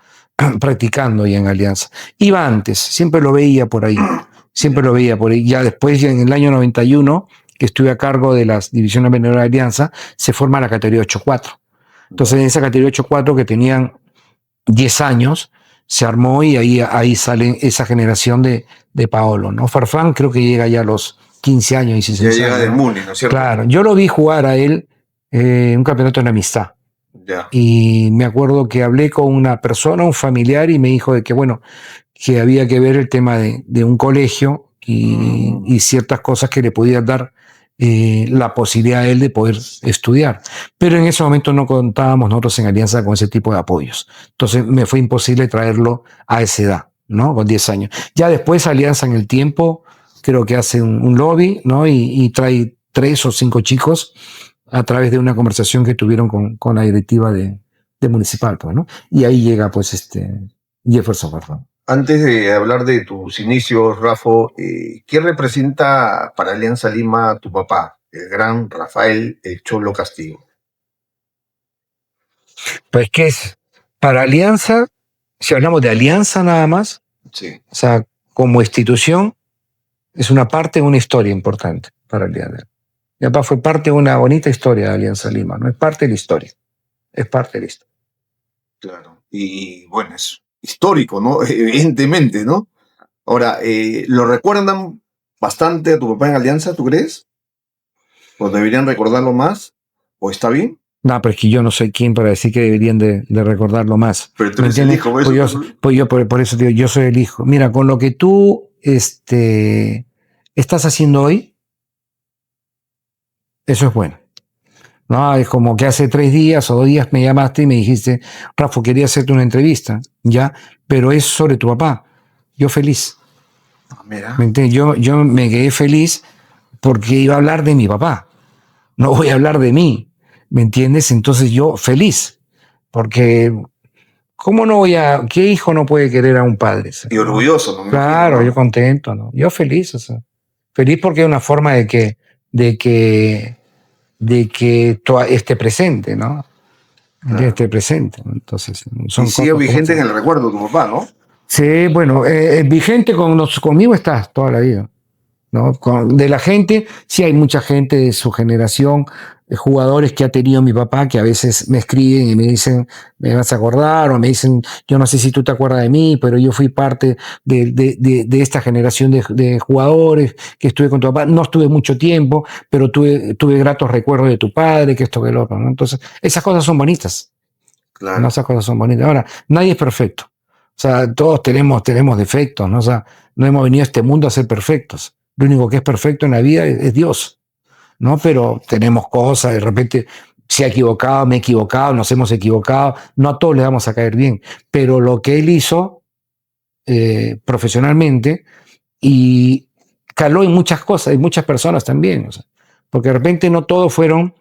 practicando ya en Alianza. Iba antes, siempre lo veía por ahí. Siempre lo veía por ahí. Ya después, ya en el año 91, que estuve a cargo de las divisiones menores de Alianza, se forma la categoría 8-4. Entonces, en esa categoría 8-4 que tenían 10 años, se armó y ahí sale esa generación de Paolo, ¿no? Farfán creo que llega ya a los 15 años, 16 Ya años. llega del Muni, ¿no es cierto? Claro, yo lo vi jugar a él en un campeonato de amistad. Ya. Y me acuerdo que hablé con una persona, un familiar, y me dijo de que, bueno, que había que ver el tema de un colegio y ciertas cosas que le podían dar la posibilidad a él de poder estudiar. Pero en ese momento no contábamos nosotros en Alianza con ese tipo de apoyos. Entonces me fue imposible traerlo a esa edad, ¿no? Con 10 años. Ya después Alianza en el tiempo creo que hace un lobby, ¿no? Y trae 3 o 5 chicos a través de una conversación que tuvieron con la directiva de Municipal, pues, ¿no? Y ahí llega, pues, Jefferson Farfán. Antes de hablar de tus inicios, Rafa, ¿qué representa para Alianza Lima tu papá, el gran Rafael El Cholo Castillo? Pues que es para Alianza, si hablamos de Alianza nada más, Sí. o sea, como institución, es una parte de una historia importante para Alianza. Mi papá fue parte de una bonita historia de Alianza Lima, no es parte de la historia, es parte de la historia. Claro. Y bueno, es histórico, ¿no? Evidentemente, ¿no? Ahora, ¿lo recuerdan bastante a tu papá en Alianza, tú crees? ¿O deberían recordarlo más? ¿O está bien? No, pero es que yo no soy quien para decir que deberían de recordarlo más. Pero tú eres el hijo, pues yo por eso digo, yo soy el hijo. Mira, con lo que tú estás haciendo hoy, eso es bueno. No, es como que hace 3 días o 2 días me llamaste y me dijiste, Rafa, quería hacerte una entrevista, ya, pero es sobre tu papá. Yo feliz. Mira. ¿Me entiendes? Yo me quedé feliz porque iba a hablar de mi papá. No voy a hablar de mí. ¿Me entiendes? Entonces yo feliz. Porque, ¿cómo no voy a, qué hijo no puede querer a un padre? Y orgulloso, ¿no? Claro, yo contento, ¿no? Yo feliz, o sea. Feliz porque es una forma de que esté presente, ¿no? Claro. Esté presente. Entonces, son y sigue vigente en el recuerdo de tu papá, ¿no? Sí, bueno, vigente conmigo está toda la vida, ¿no? De la gente, sí hay mucha gente de su generación, jugadores que ha tenido mi papá, que a veces me escriben y me dicen, me vas a acordar, o me dicen, yo no sé si tú te acuerdas de mí, pero yo fui parte de esta generación de jugadores que estuve con tu papá. No estuve mucho tiempo, pero tuve gratos recuerdos de tu padre, que esto, que lo otro, ¿no? Entonces, esas cosas son bonitas. Claro. ¿No? Esas cosas son bonitas. Ahora, nadie es perfecto. O sea, todos tenemos defectos, ¿no? O sea, no hemos venido a este mundo a ser perfectos. Lo único que es perfecto en la vida es Dios, ¿no? Pero tenemos cosas, de repente se ha equivocado, me he equivocado, nos hemos equivocado, no a todos les vamos a caer bien, pero lo que él hizo profesionalmente y caló en muchas cosas, en muchas personas también, o sea, porque de repente no todos fueron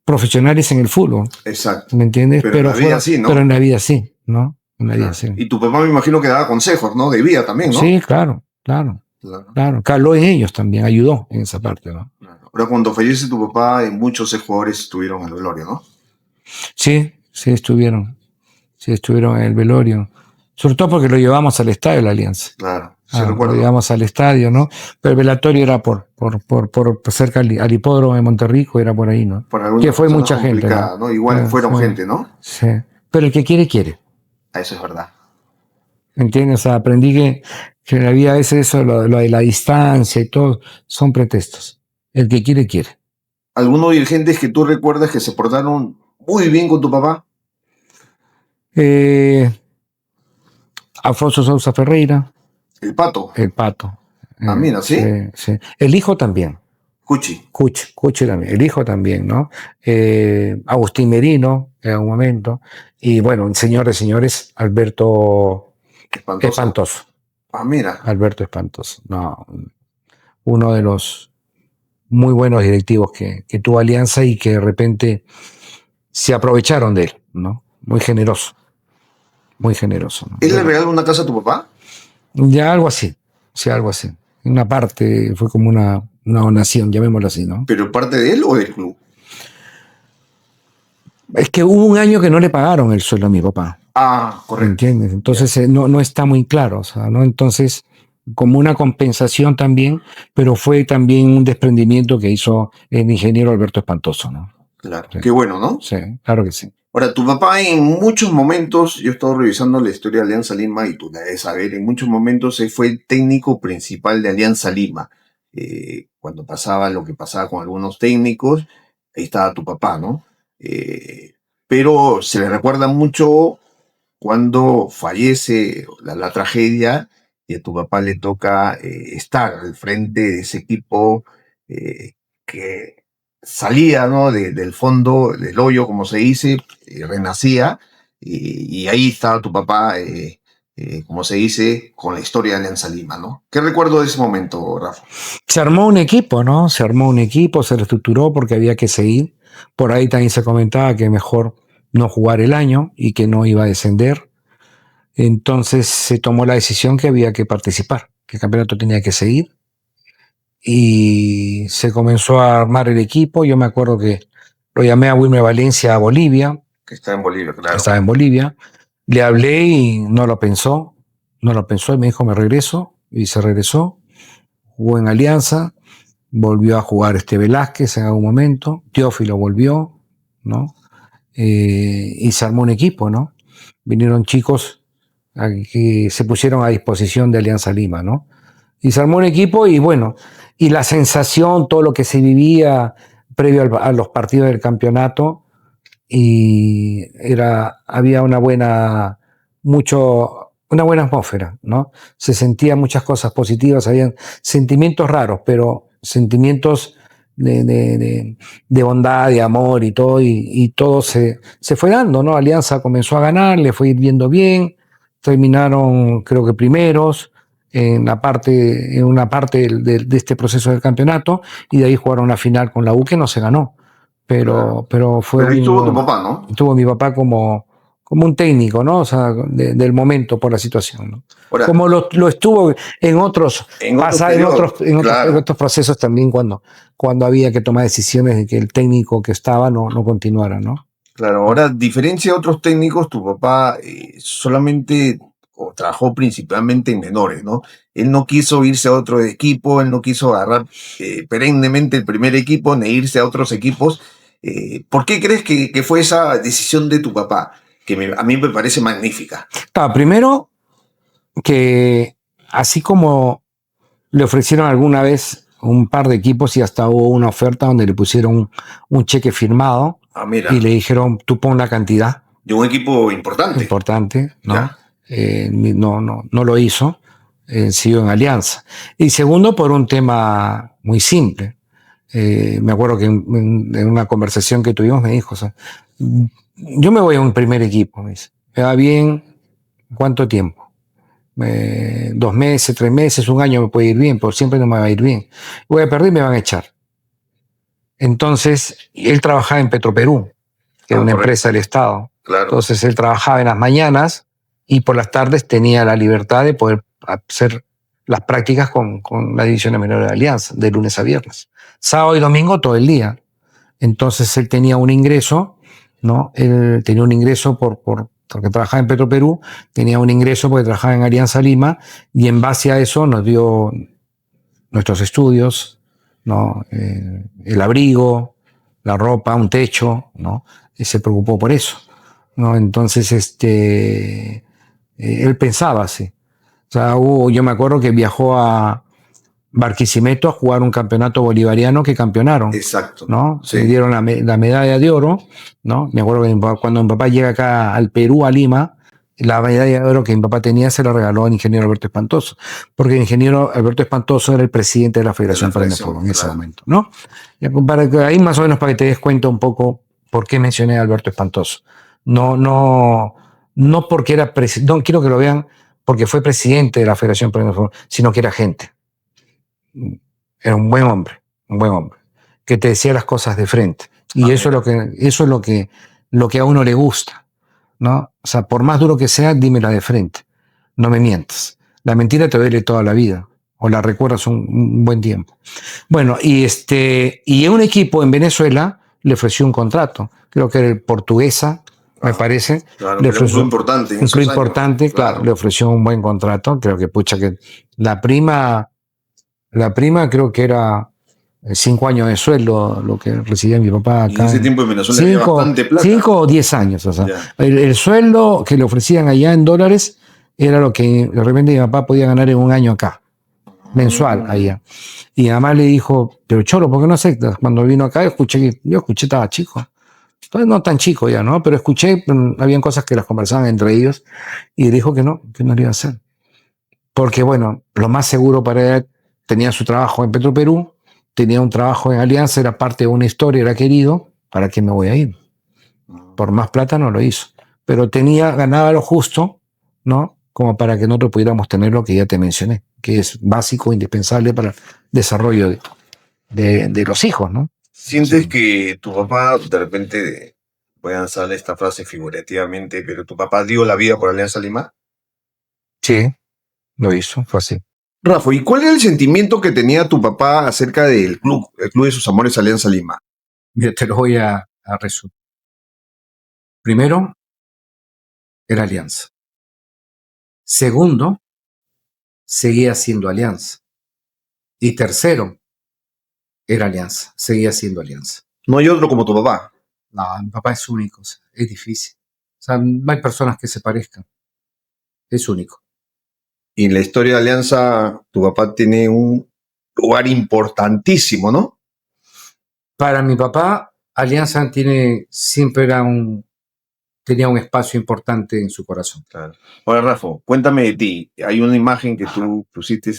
profesionales en el fútbol. Exacto. ¿Me entiendes? Pero en la vida sí, ¿no? Pero en la vida sí, ¿no? En la vida sí. Y tu papá me imagino que daba consejos, ¿no? De vida también, ¿no? Sí, claro. Caló en ellos también, ayudó en esa parte, ¿no? Ahora, cuando fallece tu papá, muchos jugadores estuvieron en el velorio, ¿no? Sí, estuvieron. Sí, estuvieron en el velorio. Sobre todo porque lo llevamos al estadio de la Alianza. Claro, sí recuerdo. Lo llevamos al estadio, ¿no? Pero el velatorio era por cerca al hipódromo de Monterrico, era por ahí, ¿no? Que fue mucha gente, ¿no? Igual fueron gente, ¿no? Sí. Pero el que quiere, quiere. Eso es verdad. ¿Me entiendes? O sea, aprendí que en la vida a veces eso, lo de la distancia y todo, son pretextos. El que quiere, quiere. ¿Algunos dirigentes que tú recuerdas que se portaron muy bien con tu papá? Eh, Alfonso Sousa Ferreira, El Pato. el Pato. Ah, mira, Sí, ¿sí? sí. El hijo también. Cuchi. Cuchi también, el hijo también, ¿no? Agustín Merino, en algún momento. Y bueno, señores, señores, Alberto Espantoso. Espantoso. Ah, mira. Alberto Espantoso. No, uno de los muy buenos directivos que tuvo Alianza y que de repente se aprovecharon de él, ¿no? Muy generoso, muy generoso, ¿no? ¿Él le Bueno, regaló una casa a tu papá? ya algo así, sí, algo así. Una parte fue como una donación, llamémoslo así, ¿no? ¿Pero parte de él o del club? Es que hubo un año que no le pagaron el sueldo a mi papá, Ah, ¿me correcto. entiendes? Entonces no está muy claro, o sea, ¿no? Entonces, como una compensación también, pero fue también un desprendimiento que hizo el ingeniero Alberto Espantoso, ¿no? Claro. Sí, Qué bueno, ¿no? sí, claro que sí. Ahora, tu papá en muchos momentos, yo he estado revisando la historia de Alianza Lima y tú la debes saber, en muchos momentos él fue el técnico principal de Alianza Lima. Cuando pasaba lo que pasaba con algunos técnicos, ahí estaba tu papá, ¿no? Eh, pero se le recuerda mucho cuando fallece la tragedia y a tu papá le toca estar al frente de ese equipo que salía, ¿no? Del fondo, del hoyo, como se dice, renacía, y ahí estaba tu papá, como se dice, con la historia de Alianza Lima, ¿no? ¿Qué recuerdo de ese momento, Rafa? Se armó un equipo, ¿no? Se armó un equipo, se reestructuró porque había que seguir. Por ahí también se comentaba que mejor no jugar el año y que no iba a descender. Entonces se tomó la decisión que había que participar, que el campeonato tenía que seguir. Y se comenzó a armar el equipo. Yo me acuerdo que lo llamé a Wilmer Valencia a Bolivia, Que está en Bolivia, claro. estaba en Bolivia. Le hablé y no lo pensó, y me dijo me regreso y se regresó. Jugó en Alianza, volvió a jugar Velázquez en algún momento, Teófilo volvió, ¿no? Y se armó un equipo, ¿no? Vinieron chicos que se pusieron a disposición de Alianza Lima, ¿no? Y se armó un equipo y bueno, y la sensación, todo lo que se vivía previo a los partidos del campeonato, y había una buena atmósfera, ¿no? Se sentían muchas cosas positivas, habían sentimientos raros, pero sentimientos de bondad, de amor y todo se fue dando, ¿no? Alianza comenzó a ganar, le fue viendo bien, terminaron creo que primeros en una parte de este proceso del campeonato, y de ahí jugaron la final con la U que no se ganó. Claro. Pero fue Pero ahí estuvo tu papá, ¿no? tuvo mi papá como un técnico, ¿no? O sea, del momento por la situación, ¿no? Ahora, Como lo estuvo en otros, en otro en periodo, en claro. otros procesos también cuando había que tomar decisiones de que el técnico que estaba no continuara, ¿no? Claro, ahora, diferencia de otros técnicos, tu papá solamente o trabajó principalmente en menores, ¿no? Él no quiso irse a otro equipo, él no quiso agarrar perennemente el primer equipo, ni irse a otros equipos. ¿Por qué crees que fue esa decisión de tu papá? Que a mí me parece magnífica. Claro, primero que así como le ofrecieron alguna vez un par de equipos y hasta hubo una oferta donde le pusieron un cheque firmado Ah, mira, y le dijeron, tú pon la cantidad de un equipo importante. importante, ¿no? Ya. No lo hizo, siguió en Alianza. Y segundo, por un tema muy simple. Me acuerdo que en una conversación que tuvimos me dijo, o sea, yo me voy a un primer equipo, me dice, me va bien, ¿cuánto tiempo? 2 meses, 3 meses, un año me puede ir bien, pero siempre no me va a ir bien. Voy a perder y me van a echar. Entonces, él trabajaba en Petroperú, que era una Correcto. empresa del Estado. Claro. Entonces, él trabajaba en las mañanas y por las tardes tenía la libertad de poder hacer las prácticas con la división de menores de Alianza, de lunes a viernes. Sábado y domingo todo el día. Entonces, él tenía un ingreso, ¿no? Él tenía un ingreso porque trabajaba en Petroperú, tenía un ingreso porque trabajaba en Alianza Lima, y en base a eso nos dio nuestros estudios, ¿no? El abrigo, la ropa, un techo, ¿no? Y se preocupó por eso, ¿no? Entonces, él pensaba así. O sea, yo me acuerdo que viajó a Barquisimeto a jugar un campeonato bolivariano que campeonaron. Exacto. ¿No? Sí. Le dieron la medalla de oro, ¿no? Me acuerdo que cuando mi papá llega acá al Perú, a Lima, la medalla de oro que mi papá tenía se la regaló al ingeniero Alberto Espantoso, porque el ingeniero Alberto Espantoso era el presidente de la Federación Peruana de Fútbol en ese momento, ¿no? Ahí más o menos para que te des cuenta un poco por qué mencioné a Alberto Espantoso. No porque era presidente, no quiero que lo vean porque fue presidente de la Federación Peruana de Fútbol, sino que era gente. Era un buen hombre, que te decía las cosas de frente. Y eso es lo que a uno le gusta, ¿no? O sea, por más duro que sea, dímela de frente. No me mientas. La mentira te duele toda la vida, o la recuerdas un buen tiempo. Bueno, y a un equipo en Venezuela le ofreció un contrato, creo que era el Portuguesa, me parece. Claro, le ofreció un club importante. Un club importante, claro, le ofreció un buen contrato. Creo que, que la prima creo que era 5 años de sueldo lo que recibía mi papá acá. Y en ese tiempo en Venezuela había bastante plata. 5 o 10 años. O sea, el sueldo que le ofrecían allá en dólares era lo que de repente mi papá podía ganar en un año acá, mensual allá. Y mi mamá le dijo, pero Cholo, ¿por qué no aceptas? Cuando vino acá yo escuché, estaba chico. Entonces, no tan chico ya, ¿no? Pero escuché, habían cosas que las conversaban entre ellos y dijo que no lo iba a hacer. Porque, bueno, lo más seguro para él, tenía su trabajo en Petroperú, tenía un trabajo en Alianza, era parte de una historia, era querido, ¿para qué me voy a ir? Por más plata no lo hizo. Pero ganaba lo justo, ¿no? Como para que nosotros pudiéramos tener lo que ya te mencioné, que es básico, indispensable para el desarrollo de los hijos, ¿no? ¿Sientes que tu papá, de repente, voy a lanzarle esta frase figurativamente, pero tu papá dio la vida por Alianza Lima? Sí, lo hizo, fue así. Rafa, ¿y cuál era el sentimiento que tenía tu papá acerca del club, el club de sus amores Alianza Lima? Mira, te lo voy a resumir. Primero, era Alianza. Segundo, seguía siendo Alianza. Y tercero, era Alianza, seguía siendo Alianza. No hay otro como tu papá. No, mi papá es único, es difícil. O sea, no hay personas que se parezcan. Es único. Y en la historia de Alianza, tu papá tiene un lugar importantísimo, ¿no? Para mi papá, Alianza siempre tenía un espacio importante en su corazón. Claro. Ahora, Rafa, cuéntame de ti. Hay una imagen que tú pusiste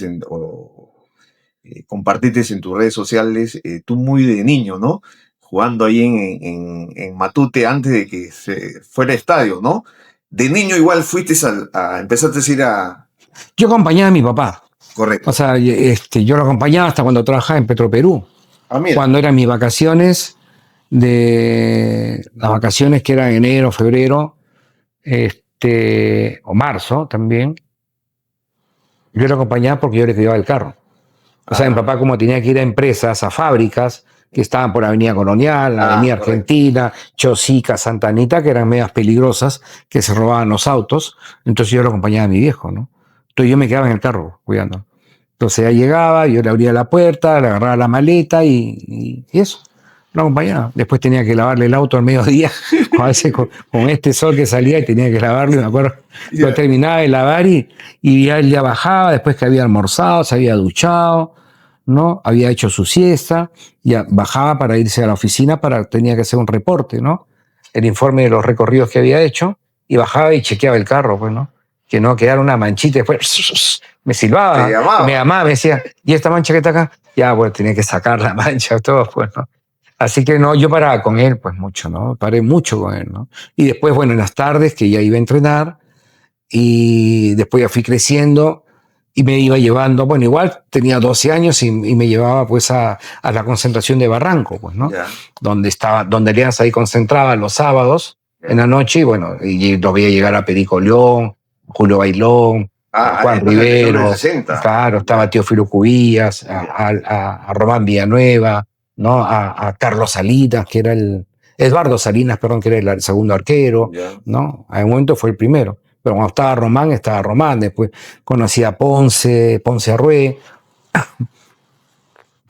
compartiste en tus redes sociales, tú muy de niño, ¿no? Jugando ahí en Matute antes de que se fuera estadio, ¿no? De niño igual empezaste a ir a... Yo acompañaba a mi papá. Correcto. O sea, yo lo acompañaba hasta cuando trabajaba en Petroperú. Mira. Cuando eran mis vacaciones, las vacaciones que eran enero, febrero, o marzo también, yo lo acompañaba porque yo le cuidaba el carro. O sea, mi papá, como tenía que ir a empresas, a fábricas que estaban por Avenida Colonial, Avenida Argentina, Chosica, Santa Anita, que eran medias peligrosas, que se robaban los autos. Entonces yo lo acompañaba a mi viejo, ¿no? Entonces yo me quedaba en el carro cuidando. Entonces ya llegaba, yo le abría la puerta, le agarraba la maleta y eso. Lo acompañaba. Después tenía que lavarle el auto al mediodía, a veces con este sol que salía y tenía que lavarlo, y me acuerdo. Lo terminaba de lavar y ya él ya bajaba, después que había almorzado, se había duchado, ¿no? Había hecho su siesta, ya bajaba para irse a la oficina, tenía que hacer un reporte, ¿no? El informe de los recorridos que había hecho, y bajaba y chequeaba el carro, pues, ¿no? Que no quedara una manchita, después me silbaba, me llamaba, me decía, ¿y esta mancha que está acá? Ya, bueno, tenía que sacar la mancha, todo, pues, ¿no? Así que no, yo paraba con él, pues mucho, ¿no? Paré mucho con él, ¿no? Y después, bueno, en las tardes que ya iba a entrenar, y después ya fui creciendo y me iba llevando, bueno, igual tenía 12 años y me llevaba pues a la concentración de Barranco, pues, ¿no? Yeah. Donde Alianza ahí concentraba los sábados en la noche, y bueno, y lo veía llegar a Perico León, Julio Bailón, Juan Rivero, claro, estaba Teófilo Cubillas, a Román Villanueva, ¿no? A Carlos Salinas, que era Eduardo Salinas, perdón, que era el segundo arquero, ¿no? A un momento fue el primero. Pero cuando estaba Román, después conocí a Ponce Arrué.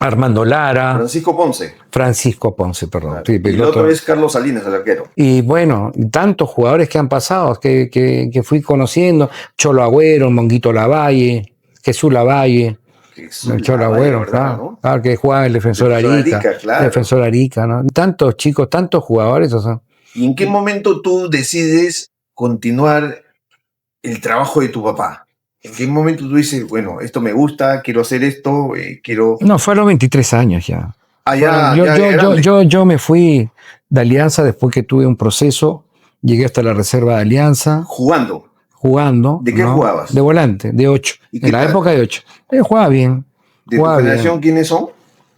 Armando Lara, Francisco Ponce, perdón. claro. Sí, Y el otro es Carlos Salinas, el arquero. Y bueno, tantos jugadores que han pasado, que fui conociendo, Cholo Agüero, Monguito Lavalle, Jesús Lavalle, el Cholo Agüero, claro, claro, que jugaba en el Defensor Arica, claro. Defensor Arica, ¿no? Tantos chicos, tantos jugadores, o sea. ¿Y en qué momento tú decides continuar el trabajo de tu papá? ¿En qué momento tú dices, bueno, esto me gusta, quiero hacer esto, quiero...? No, fue a los 23 años ya. Yo me fui de Alianza después que tuve un proceso, llegué hasta la reserva de Alianza. ¿Jugando? ¿De qué jugabas? De volante, de 8. En la época de 8. Jugaba bien. ¿De tu generación quiénes son?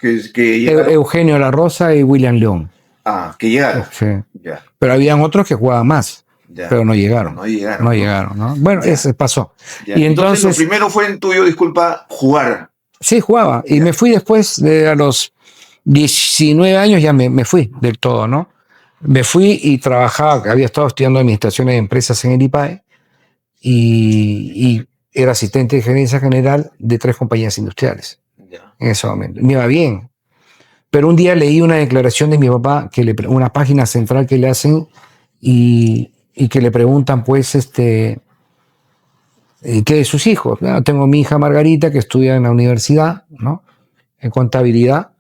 Eugenio La Rosa y William León. Ah, que llegaron. Sí. Ya. Pero habían otros que jugaban más. Ya. Pero no llegaron. No llegaron, ¿no? Bueno, ese pasó. Ya. Y entonces lo primero fue el tuyo, disculpa, jugar. Sí, jugaba. Y me fui después, a los 19 años ya me fui del todo, ¿no? Me fui y trabajaba, había estado estudiando administraciones de empresas en el IPAE y era asistente de gerencia general de 3 compañías industriales. Ya. En ese momento. Me iba bien. Pero un día leí una declaración de mi papá, una página central que le hacen y que le preguntan, pues, ¿qué de sus hijos? Bueno, tengo mi hija Margarita, que estudia en la universidad, ¿no? En contabilidad,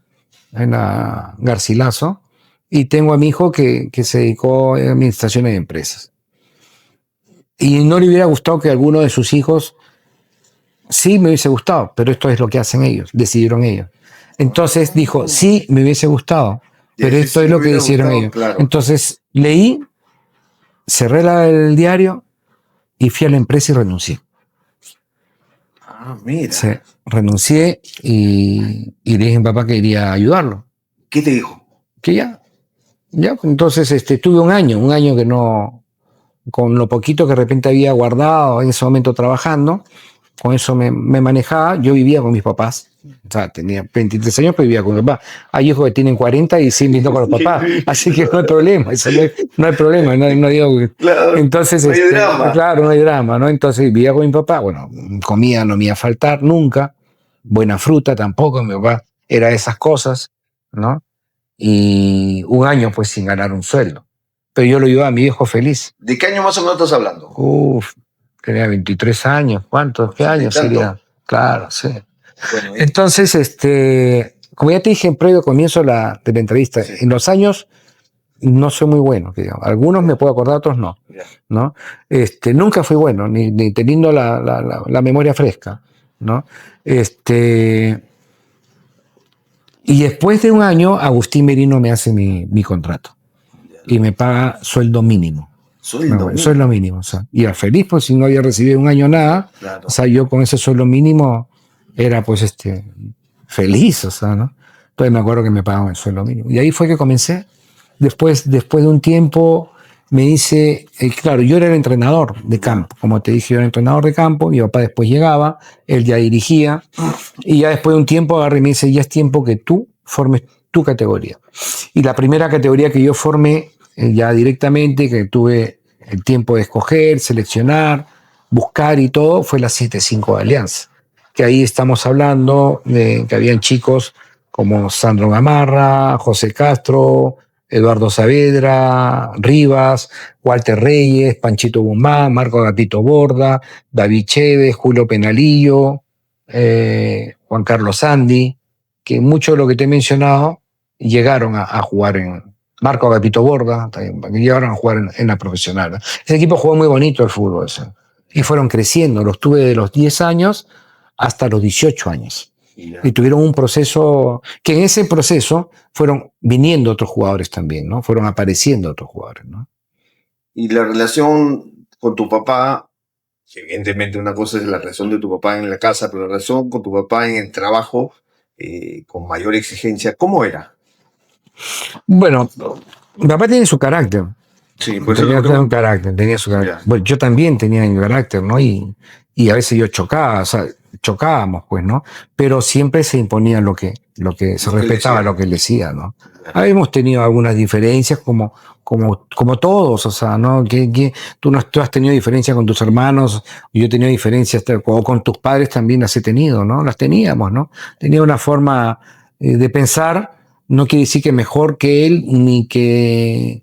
en la Garcilaso, y tengo a mi hijo que se dedicó a administraciones de empresas. Y no le hubiera gustado que alguno de sus hijos, sí me hubiese gustado, pero esto es lo que hacen ellos, decidieron ellos. Entonces dijo, sí me hubiese gustado, pero esto es lo que decidieron ellos. Claro. Entonces leí, cerré el diario y fui a la empresa y renuncié. Ah, mira. Sí, renuncié y le dije a mi papá que iría a ayudarlo. ¿Qué te dijo? Que ya. Entonces tuve un año que no, con lo poquito que de repente había guardado en ese momento trabajando, con eso me manejaba. Yo vivía con mis papás. O sea, tenía 23 años, pero vivía con mis papás. Hay hijos que tienen 40 y siguen viviendo con los papás. Así que no hay problema. No hay problema. No digo que... Claro, entonces, no hay drama. Claro, no hay drama, ¿no? Entonces vivía con mi papá. Bueno, comida no me iba a faltar nunca. Buena fruta tampoco. Mi papá era de esas cosas, ¿no? Y un año, pues, sin ganar un sueldo. Pero yo lo ayudaba a mi viejo feliz. ¿De qué año más o menos estás hablando? Tenía 23 años. ¿Cuántos? ¿Qué años sería? Claro, sí. Bueno, entonces, como ya te dije en previo comienzo de la entrevista, sí. En los años no soy muy bueno, digamos. Algunos me puedo acordar, otros no. ¿No? Nunca fui bueno, ni teniendo la memoria fresca, ¿no? Y después de un año, Agustín Merino me hace mi contrato y me paga sueldo mínimo. Sueldo mínimo, o sea, y era feliz, pues si no había recibido un año nada, claro. O sea, yo con ese sueldo mínimo era pues feliz, o sea, ¿no? Entonces me acuerdo que me pagaban el sueldo mínimo. Y ahí fue que comencé. Después de un tiempo me dice, claro, yo era el entrenador de campo, como te dije, yo era entrenador de campo, mi papá después llegaba, él ya dirigía, y ya después de un tiempo agarré y me dice, ya es tiempo que tú formes tu categoría. Y la primera categoría que yo formé, ya directamente, que tuve el tiempo de escoger, seleccionar, buscar y todo, fue la 7-5 de Alianza. Que ahí estamos hablando de que habían chicos como Sandro Gamarra, José Castro, Eduardo Saavedra, Rivas, Walter Reyes, Panchito Guzmán, Marco Gatito Borda, David Chévez, Julio Penalillo, Juan Carlos Sandi, que mucho de lo que te he mencionado llegaron a jugar en Marco Gatito Borda, llegaron a jugar en la profesional. Ese equipo jugó muy bonito el fútbol. Y fueron creciendo, los tuve de los 10 años hasta los 18 años. Y tuvieron un proceso, que en ese proceso fueron viniendo otros jugadores también, ¿no? Fueron apareciendo otros jugadores, ¿no? Y la relación con tu papá, evidentemente una cosa es la relación de tu papá en la casa, pero la relación con tu papá en el trabajo, con mayor exigencia, ¿cómo era? Bueno, mi papá tiene su carácter. Sí, pues tenía su carácter. Bueno, yo también tenía mi carácter, ¿no? Y a veces yo chocaba, o sea, chocábamos, pues, ¿no? Pero siempre se imponía lo que se respetaba, lo que él decía, ¿no? Habíamos tenido algunas diferencias como todos, o sea, ¿no? Tú has tenido diferencias con tus hermanos, yo he tenido diferencias, o con tus padres también las he tenido, ¿no? Las teníamos, ¿no? Tenía una forma de pensar, no quiere decir que mejor que él ni que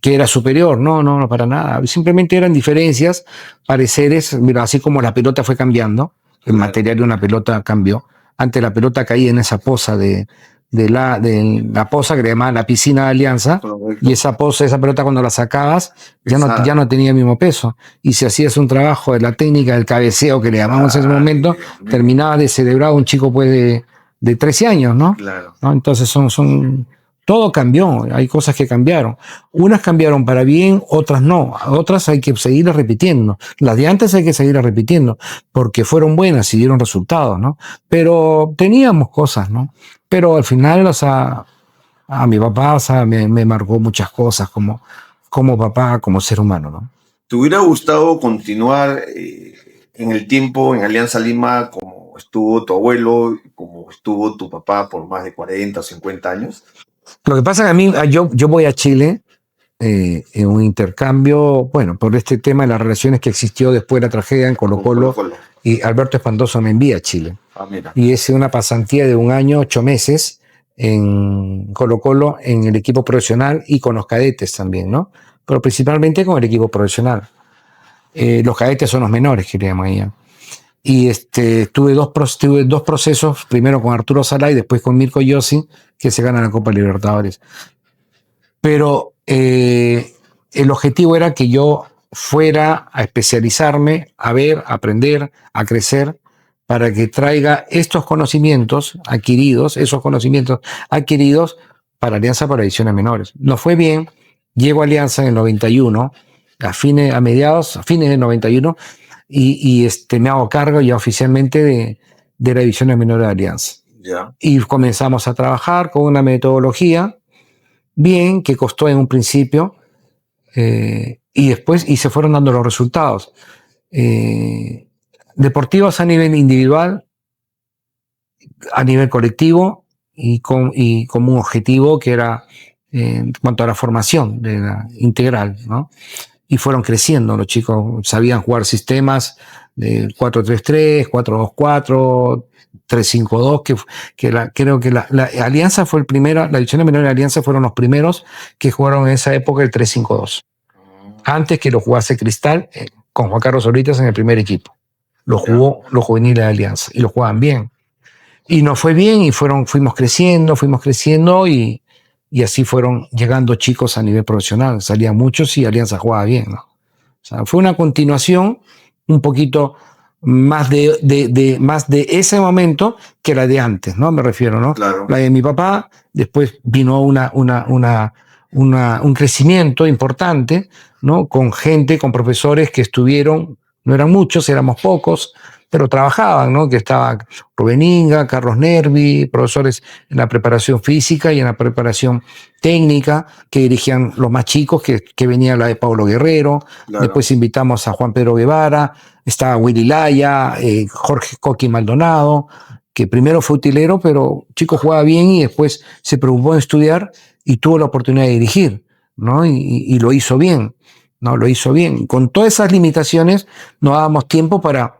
era superior, no, para nada. Simplemente eran diferencias, pareceres, mira, así como la pelota fue cambiando, el material de una pelota cambió. Antes la pelota caía en esa poza de la poza que le llamaban la piscina de Alianza, y esa pelota cuando la sacabas ya no tenía el mismo peso. Y si hacías un trabajo de la técnica del cabeceo que le llamamos en ese momento, terminaba descerebrado un chico pues de 13 años, ¿no? Claro. ¿No? Entonces todo cambió, hay cosas que cambiaron. Unas cambiaron para bien, otras no. Otras hay que seguirlas repitiendo. Las de antes hay que seguirlas repitiendo, porque fueron buenas y dieron resultados, ¿no? Pero teníamos cosas, ¿no? Pero al final, o sea, a mi papá, o sea, me marcó muchas cosas como papá, como ser humano, ¿no? ¿Te hubiera gustado continuar en el tiempo en Alianza Lima como estuvo tu abuelo, como estuvo tu papá por más de 40 o 50 años? Lo que pasa es que a mí, yo voy a Chile en un intercambio, bueno, por este tema de las relaciones que existió después de la tragedia en Colo-Colo, y Alberto Espantoso me envía a Chile. Mira. Y es una pasantía de 1 año, 8 meses en Colo-Colo, en el equipo profesional y con los cadetes también, ¿no? Pero principalmente con el equipo profesional. Los cadetes son los menores, que le llaman ahí. Y tuve dos procesos, primero con Arturo Salá y después con Mirko Yossi, que se ganan la Copa Libertadores. Pero el objetivo era que yo fuera a especializarme, a ver, a aprender, a crecer, para que traiga estos conocimientos adquiridos, para Alianza para Divisiones Menores. Nos fue bien, llego a Alianza en el 91, a fines del 91, y me hago cargo ya oficialmente de la Divisiones Menores de Alianza. Yeah. Y comenzamos a trabajar con una metodología bien, que costó en un principio, y después se fueron dando los resultados. Deportivos a nivel individual, a nivel colectivo, y como un objetivo que era en cuanto a la formación de la integral, ¿no? Y fueron creciendo, los chicos sabían jugar sistemas de 4-3-3, 4-2-4, 3-5-2, creo que la Alianza fue la división menor de Alianza fueron los primeros que jugaron en esa época el 3-5-2. Antes que lo jugase Cristal, con Juan Carlos Solitas en el primer equipo. Lo jugó los juveniles de Alianza y lo jugaban bien. Y nos fue bien y fuimos creciendo y así fueron llegando chicos a nivel profesional. Salían muchos y Alianza jugaba bien, ¿no? O sea, fue una continuación un poquito más de ese momento que la de antes, ¿no? Me refiero, ¿no? Claro. La de mi papá, después vino un crecimiento importante, ¿no? Con profesores que estuvieron, no eran muchos, éramos pocos, pero trabajaban, ¿no? Que estaba Rubén Inga, Carlos Nervi, profesores en la preparación física y en la preparación técnica, que dirigían los más chicos, que venía la de Pablo Guerrero. Claro. Después invitamos a Juan Pedro Guevara, estaba Willy Laya, Jorge Coqui Maldonado, que primero fue utilero, pero chico jugaba bien y después se preocupó en estudiar y tuvo la oportunidad de dirigir, ¿no? Y lo hizo bien, ¿no? Lo hizo bien. Con todas esas limitaciones no dábamos tiempo para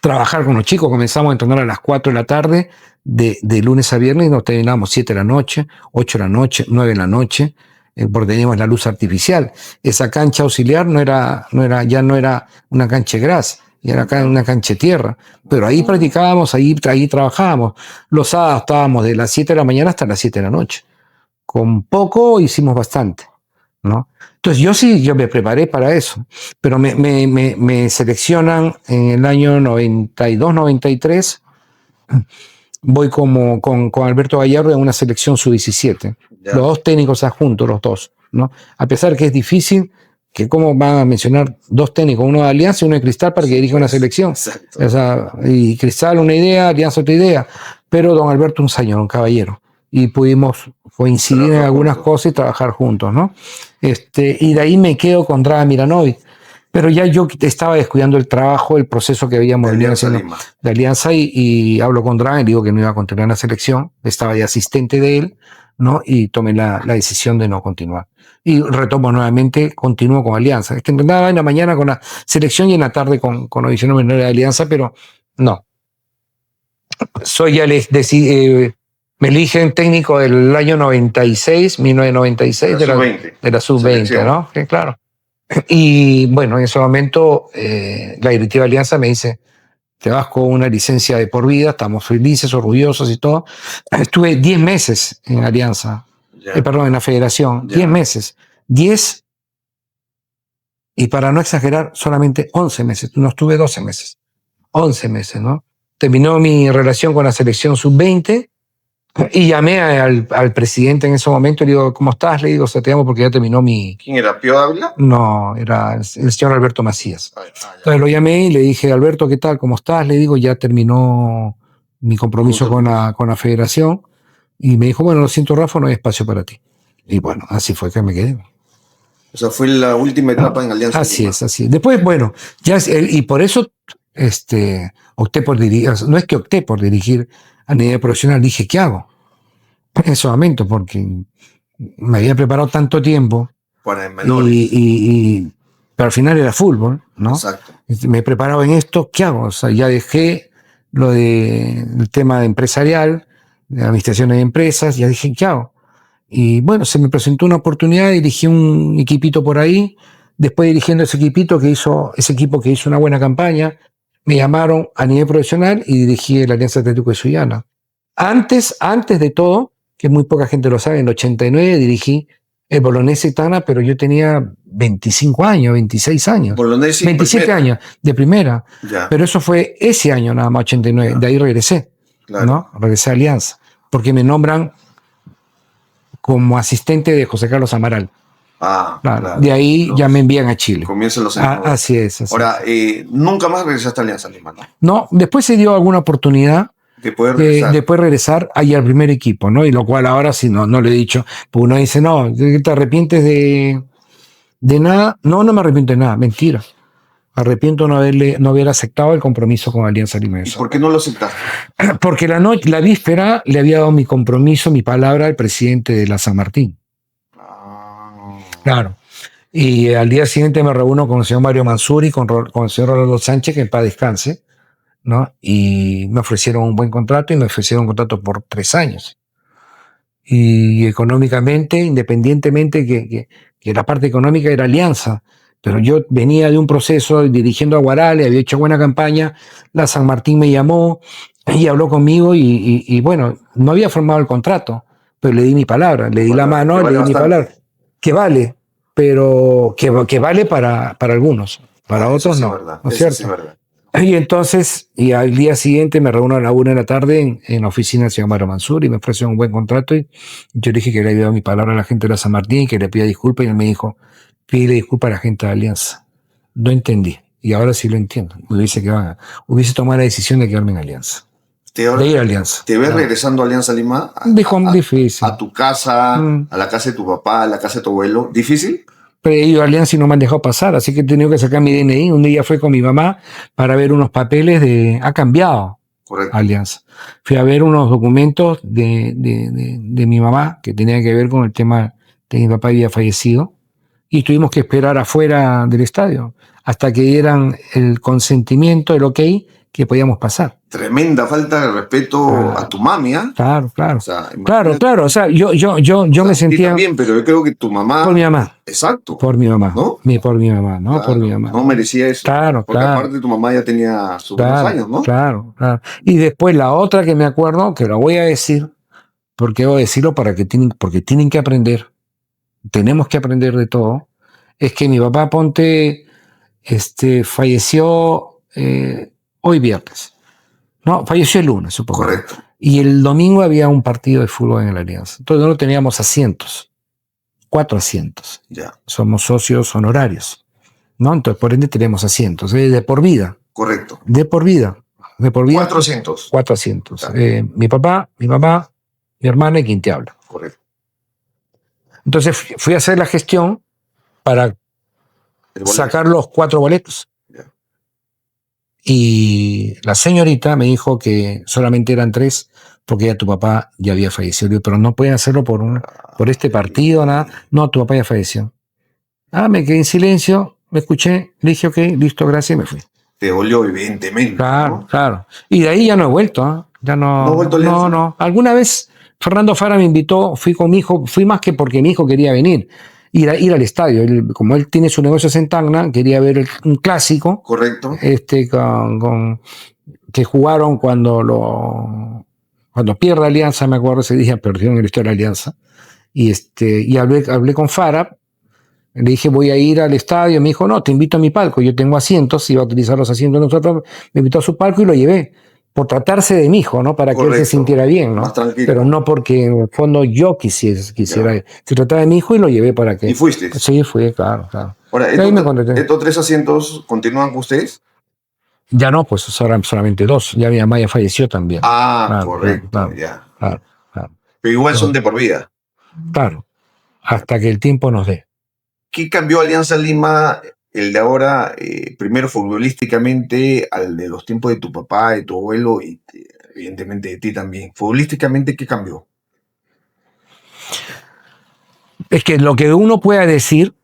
trabajar con los chicos. Comenzamos a entrenar a las 4 de la tarde, de lunes a viernes, y nos terminábamos 7 de la noche, 8 de la noche, 9 de la noche, porque teníamos la luz artificial. Esa cancha auxiliar ya no era una cancha de gras, ya era una cancha de tierra. Pero ahí practicábamos, ahí trabajábamos. Los sábados estábamos de las 7 de la mañana hasta las 7 de la noche. Con poco hicimos bastante, ¿no? Entonces yo me preparé para eso, pero me seleccionan en el año 92-93, voy con Alberto Gallardo en una selección sub-17, los dos técnicos adjuntos, los dos, ¿no? A pesar que es difícil, que cómo van a mencionar dos técnicos, uno de Alianza y uno de Cristal para que dirija una selección. Exacto. O sea, y Cristal una idea, Alianza otra idea, pero don Alberto un señor, un caballero, y pudimos coincidir en algunas cosas y trabajar juntos, ¿no? Y de ahí me quedo con Dragan Miranovic, pero ya yo estaba descuidando el trabajo, el proceso que habíamos venido haciendo de Alianza, y hablo con Dragan y digo que no iba a continuar en la selección, estaba de asistente de él, ¿no? Y tomé la decisión de no continuar. Y retomo nuevamente, continúo con Alianza. Es que entrenaba en la mañana con la selección y en la tarde con la división menor de Alianza, pero no. Soy ya Me eligen técnico del año 96, 1996, de la sub-20, ¿no? Que claro. Y bueno, en ese momento la directiva de Alianza me dice, te vas con una licencia de por vida, estamos felices, orgullosos y todo. Estuve 10 meses en Alianza, perdón, en la federación, 10 meses. 10, y para no exagerar, solamente 11 meses. No estuve 12 meses. 11 meses, ¿no? Terminó mi relación con la selección sub-20 y llamé al presidente en ese momento y le digo, ¿cómo estás? Le digo, o sea, te llamo porque ya terminó mi... ¿Quién era? ¿Pío Dávila? No, era el señor Alberto Macías. Entonces lo llamé y le dije, Alberto, ¿qué tal? ¿Cómo estás? Le digo, ya terminó mi compromiso con la federación. Y me dijo, bueno, lo siento, Rafa, no hay espacio para ti. Y bueno, así fue que me quedé. O sea, fue la última etapa en Alianza. Así es, así es. Después, bueno, y por eso opté por dirigir, no es que opté por dirigir a nivel profesional, dije, ¿qué hago? En ese momento, porque me había preparado tanto tiempo. Para el menor. Pero al final era fútbol, ¿no? Exacto. Me he preparado en esto, ¿qué hago? O sea, ya dejé lo del tema de empresarial, de administración de empresas, ya dije, ¿qué hago? Y bueno, se me presentó una oportunidad, dirigí un equipito por ahí, después dirigiendo ese equipo que hizo una buena campaña, me llamaron a nivel profesional y dirigí el Alianza Atlético de Sullana. Antes de todo, que muy poca gente lo sabe, en el 89 dirigí el Bolognesi Tana, pero yo tenía 25 años, 26 años. Bolognesi 27 primera. Años de primera. Ya. Pero eso fue ese año nada más, 89. De ahí regresé. Claro. ¿No? Regresé a Alianza. Porque me nombran como asistente de José Carlos Amaral. Claro. De ahí ya me envían a Chile. Comienzan los así es. Ahora, nunca más regresaste a Alianza Lima, ¿no? No, después se dio alguna oportunidad de poder regresar ahí al primer equipo, ¿no? Y lo cual ahora sí no le he dicho, porque uno dice, no, ¿te arrepientes de nada? No me arrepiento de nada, mentira. Me arrepiento no haber aceptado el compromiso con Alianza Lima. ¿Y por qué no lo aceptaste? Porque la víspera le había dado mi compromiso, mi palabra al presidente de la San Martín. Claro. Y al día siguiente me reúno con el señor Mario Mansuri, con el señor Rolando Sánchez, que en paz descanse, ¿no? Y me ofrecieron un buen contrato y me ofrecieron un contrato por 3 años. Y económicamente, independientemente que la parte económica era Alianza, pero yo venía de un proceso dirigiendo a Guarale, había hecho buena campaña, la San Martín me llamó y habló conmigo y bueno, no había formado el contrato, pero le di mi palabra, le di la mano, le di mi palabra, que vale, pero que vale para algunos, para otros no, ¿no es cierto? Y entonces, y al día siguiente me reúno a la 1 de la tarde en la oficina del señor Mario Mansur y me ofreció un buen contrato y yo le dije que le había dado mi palabra a la gente de la San Martín y que le pida disculpas y él me dijo, pide disculpas a la gente de Alianza. No entendí y ahora sí lo entiendo. Hubiese tomado la decisión de quedarme en Alianza. De ir a Alianza. ¿Te ves regresando a Alianza Lima? Difícil. A tu casa, a la casa de tu papá, a la casa de tu abuelo. ¿Difícil? Pero he ido a Alianza y no me han dejado pasar, así que he tenido que sacar mi DNI. Un día fui con mi mamá para ver unos papeles ha cambiado. Correcto. Alianza. Fui a ver unos documentos de mi mamá que tenían que ver con el tema de mi papá había fallecido y tuvimos que esperar afuera del estadio hasta que dieran el consentimiento, el ok, que podíamos pasar. Tremenda falta de respeto a tu mami, ¿eh? Claro. O sea, claro. O sea, yo me sentía... También, pero yo creo que tu mamá... Por mi mamá. Exacto. Por mi mamá. ¿No? Por mi mamá, ¿no? Claro, por mi mamá. No merecía eso. Claro, porque aparte tu mamá ya tenía sus buenos años, ¿no? Claro. Y después la otra que me acuerdo, que lo voy a decir, porque voy a decirlo porque tienen que aprender, tenemos que aprender de todo, es que mi papá, falleció hoy viernes. No, falleció el lunes, supongo. Correcto. Y el domingo había un partido de fútbol en la Alianza. Entonces no teníamos asientos. 4 asientos. Ya. Somos socios honorarios, ¿no? Entonces, por ende, tenemos asientos. De por vida. Correcto. De por vida. 400. 4 asientos. Mi papá, mi mamá, mi hermana y quien te habla. Correcto. Entonces fui a hacer la gestión para sacar los 4 boletos. Y la señorita me dijo que solamente eran 3 porque ya tu papá ya había fallecido. Pero no pueden hacerlo por este partido, nada. No, tu papá ya falleció. Me quedé en silencio, me escuché, le dije, ok, listo, gracias, y me fui. Te dolió, evidentemente. Claro, ¿no? Claro. Y de ahí ya no he vuelto, ¿eh? Ya no. ¿No he vuelto a Alianza? No. Alguna vez Fernando Fara me invitó, fui con mi hijo, fui más que porque mi hijo quería venir, ir al estadio. Como él tiene su negocio en Tacna, quería ver un clásico, Correcto. que jugaron cuando pierde Alianza, me acuerdo ese día, perdieron el estadio de Alianza. Y hablé con Fara, le dije, voy a ir al estadio. Me dijo, no, te invito a mi palco. Yo tengo asientos, iba a utilizar los asientos de nosotros. Me invitó a su palco y lo llevé. Por tratarse de mi hijo, ¿no? Para que él se sintiera bien, ¿no? Más tranquilo. Pero no porque en el fondo yo quisiera ir. Se trataba de mi hijo y lo llevé para que. ¿Y fuiste? Sí, fui, claro. Ahora, ¿estos 3 asientos continúan con ustedes? Ya no, pues ahora solamente 2. Ya mi mamá ya falleció también. Correcto, claro, ya. Claro. Pero igual son de por vida. Claro, hasta que el tiempo nos dé. ¿Qué cambió Alianza Lima, el de ahora, primero futbolísticamente, al de los tiempos de tu papá, de tu abuelo y evidentemente de ti también? Futbolísticamente, ¿qué cambió? Es que lo que uno pueda decir,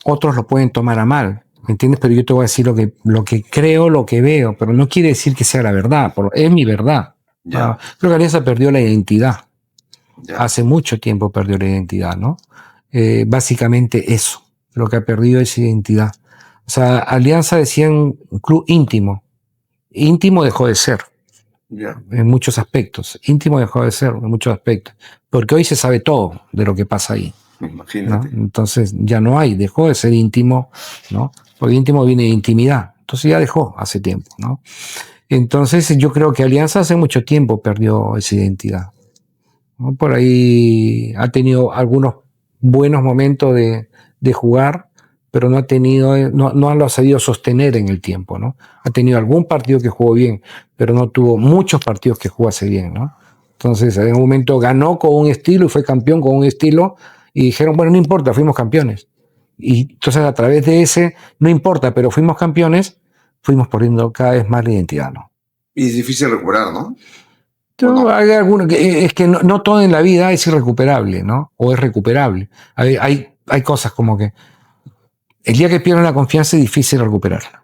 otros lo pueden tomar a mal, ¿me entiendes? Pero yo te voy a decir lo que creo, lo que veo, pero no quiere decir que sea la verdad, es mi verdad. Ya. Creo que Alianza perdió la identidad. Ya. Hace mucho tiempo perdió la identidad, ¿no? Básicamente eso, lo que ha perdido es identidad. O sea, Alianza decía un club íntimo. Íntimo dejó de ser. Ya. En muchos aspectos. Íntimo dejó de ser en muchos aspectos. Porque hoy se sabe todo de lo que pasa ahí. Imagínate. ¿No? Entonces ya no hay, dejó de ser íntimo, ¿no? Porque íntimo viene de intimidad. Entonces ya dejó hace tiempo, ¿no? Entonces yo creo que Alianza hace mucho tiempo perdió esa identidad, ¿no? Por ahí ha tenido algunos buenos momentos de jugar, pero no lo ha sabido sostener en el tiempo, ¿no? Ha tenido algún partido que jugó bien, pero no tuvo muchos partidos que jugase bien, ¿no? Entonces, en un momento ganó con un estilo y fue campeón con un estilo y dijeron, bueno, no importa, fuimos campeones. Y entonces a través de ese, no importa, pero fuimos campeones, fuimos perdiendo cada vez más la identidad, ¿no? Y es difícil recuperar, ¿no? No, es que no todo en la vida es irrecuperable, ¿no? O es recuperable. Hay cosas como que el día que pierden la confianza es difícil recuperarla,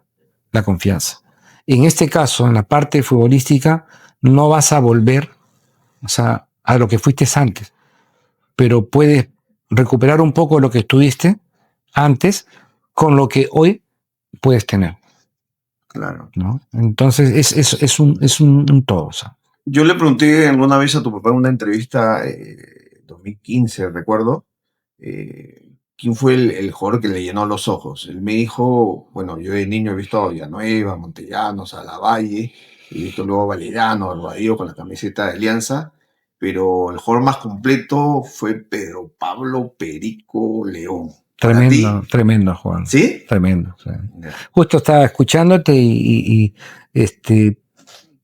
la confianza. En este caso, en la parte futbolística, no vas a volver, o sea, a lo que fuiste antes, pero puedes recuperar un poco lo que estuviste antes con lo que hoy puedes tener. Claro. ¿No? Entonces es un todo. O sea. Yo le pregunté alguna vez a tu papá en una entrevista, 2015, recuerdo, quién fue el jugador que le llenó los ojos. Él me dijo, bueno, yo de niño he visto a Villanueva, Montellanos, a Lavalle, he visto luego a Valeriano, a Rodrigo con la camiseta de Alianza, pero el jugador más completo fue Pedro Pablo Perico León. Tremendo, Juan. ¿Sí? Tremendo. Sí. Justo estaba escuchándote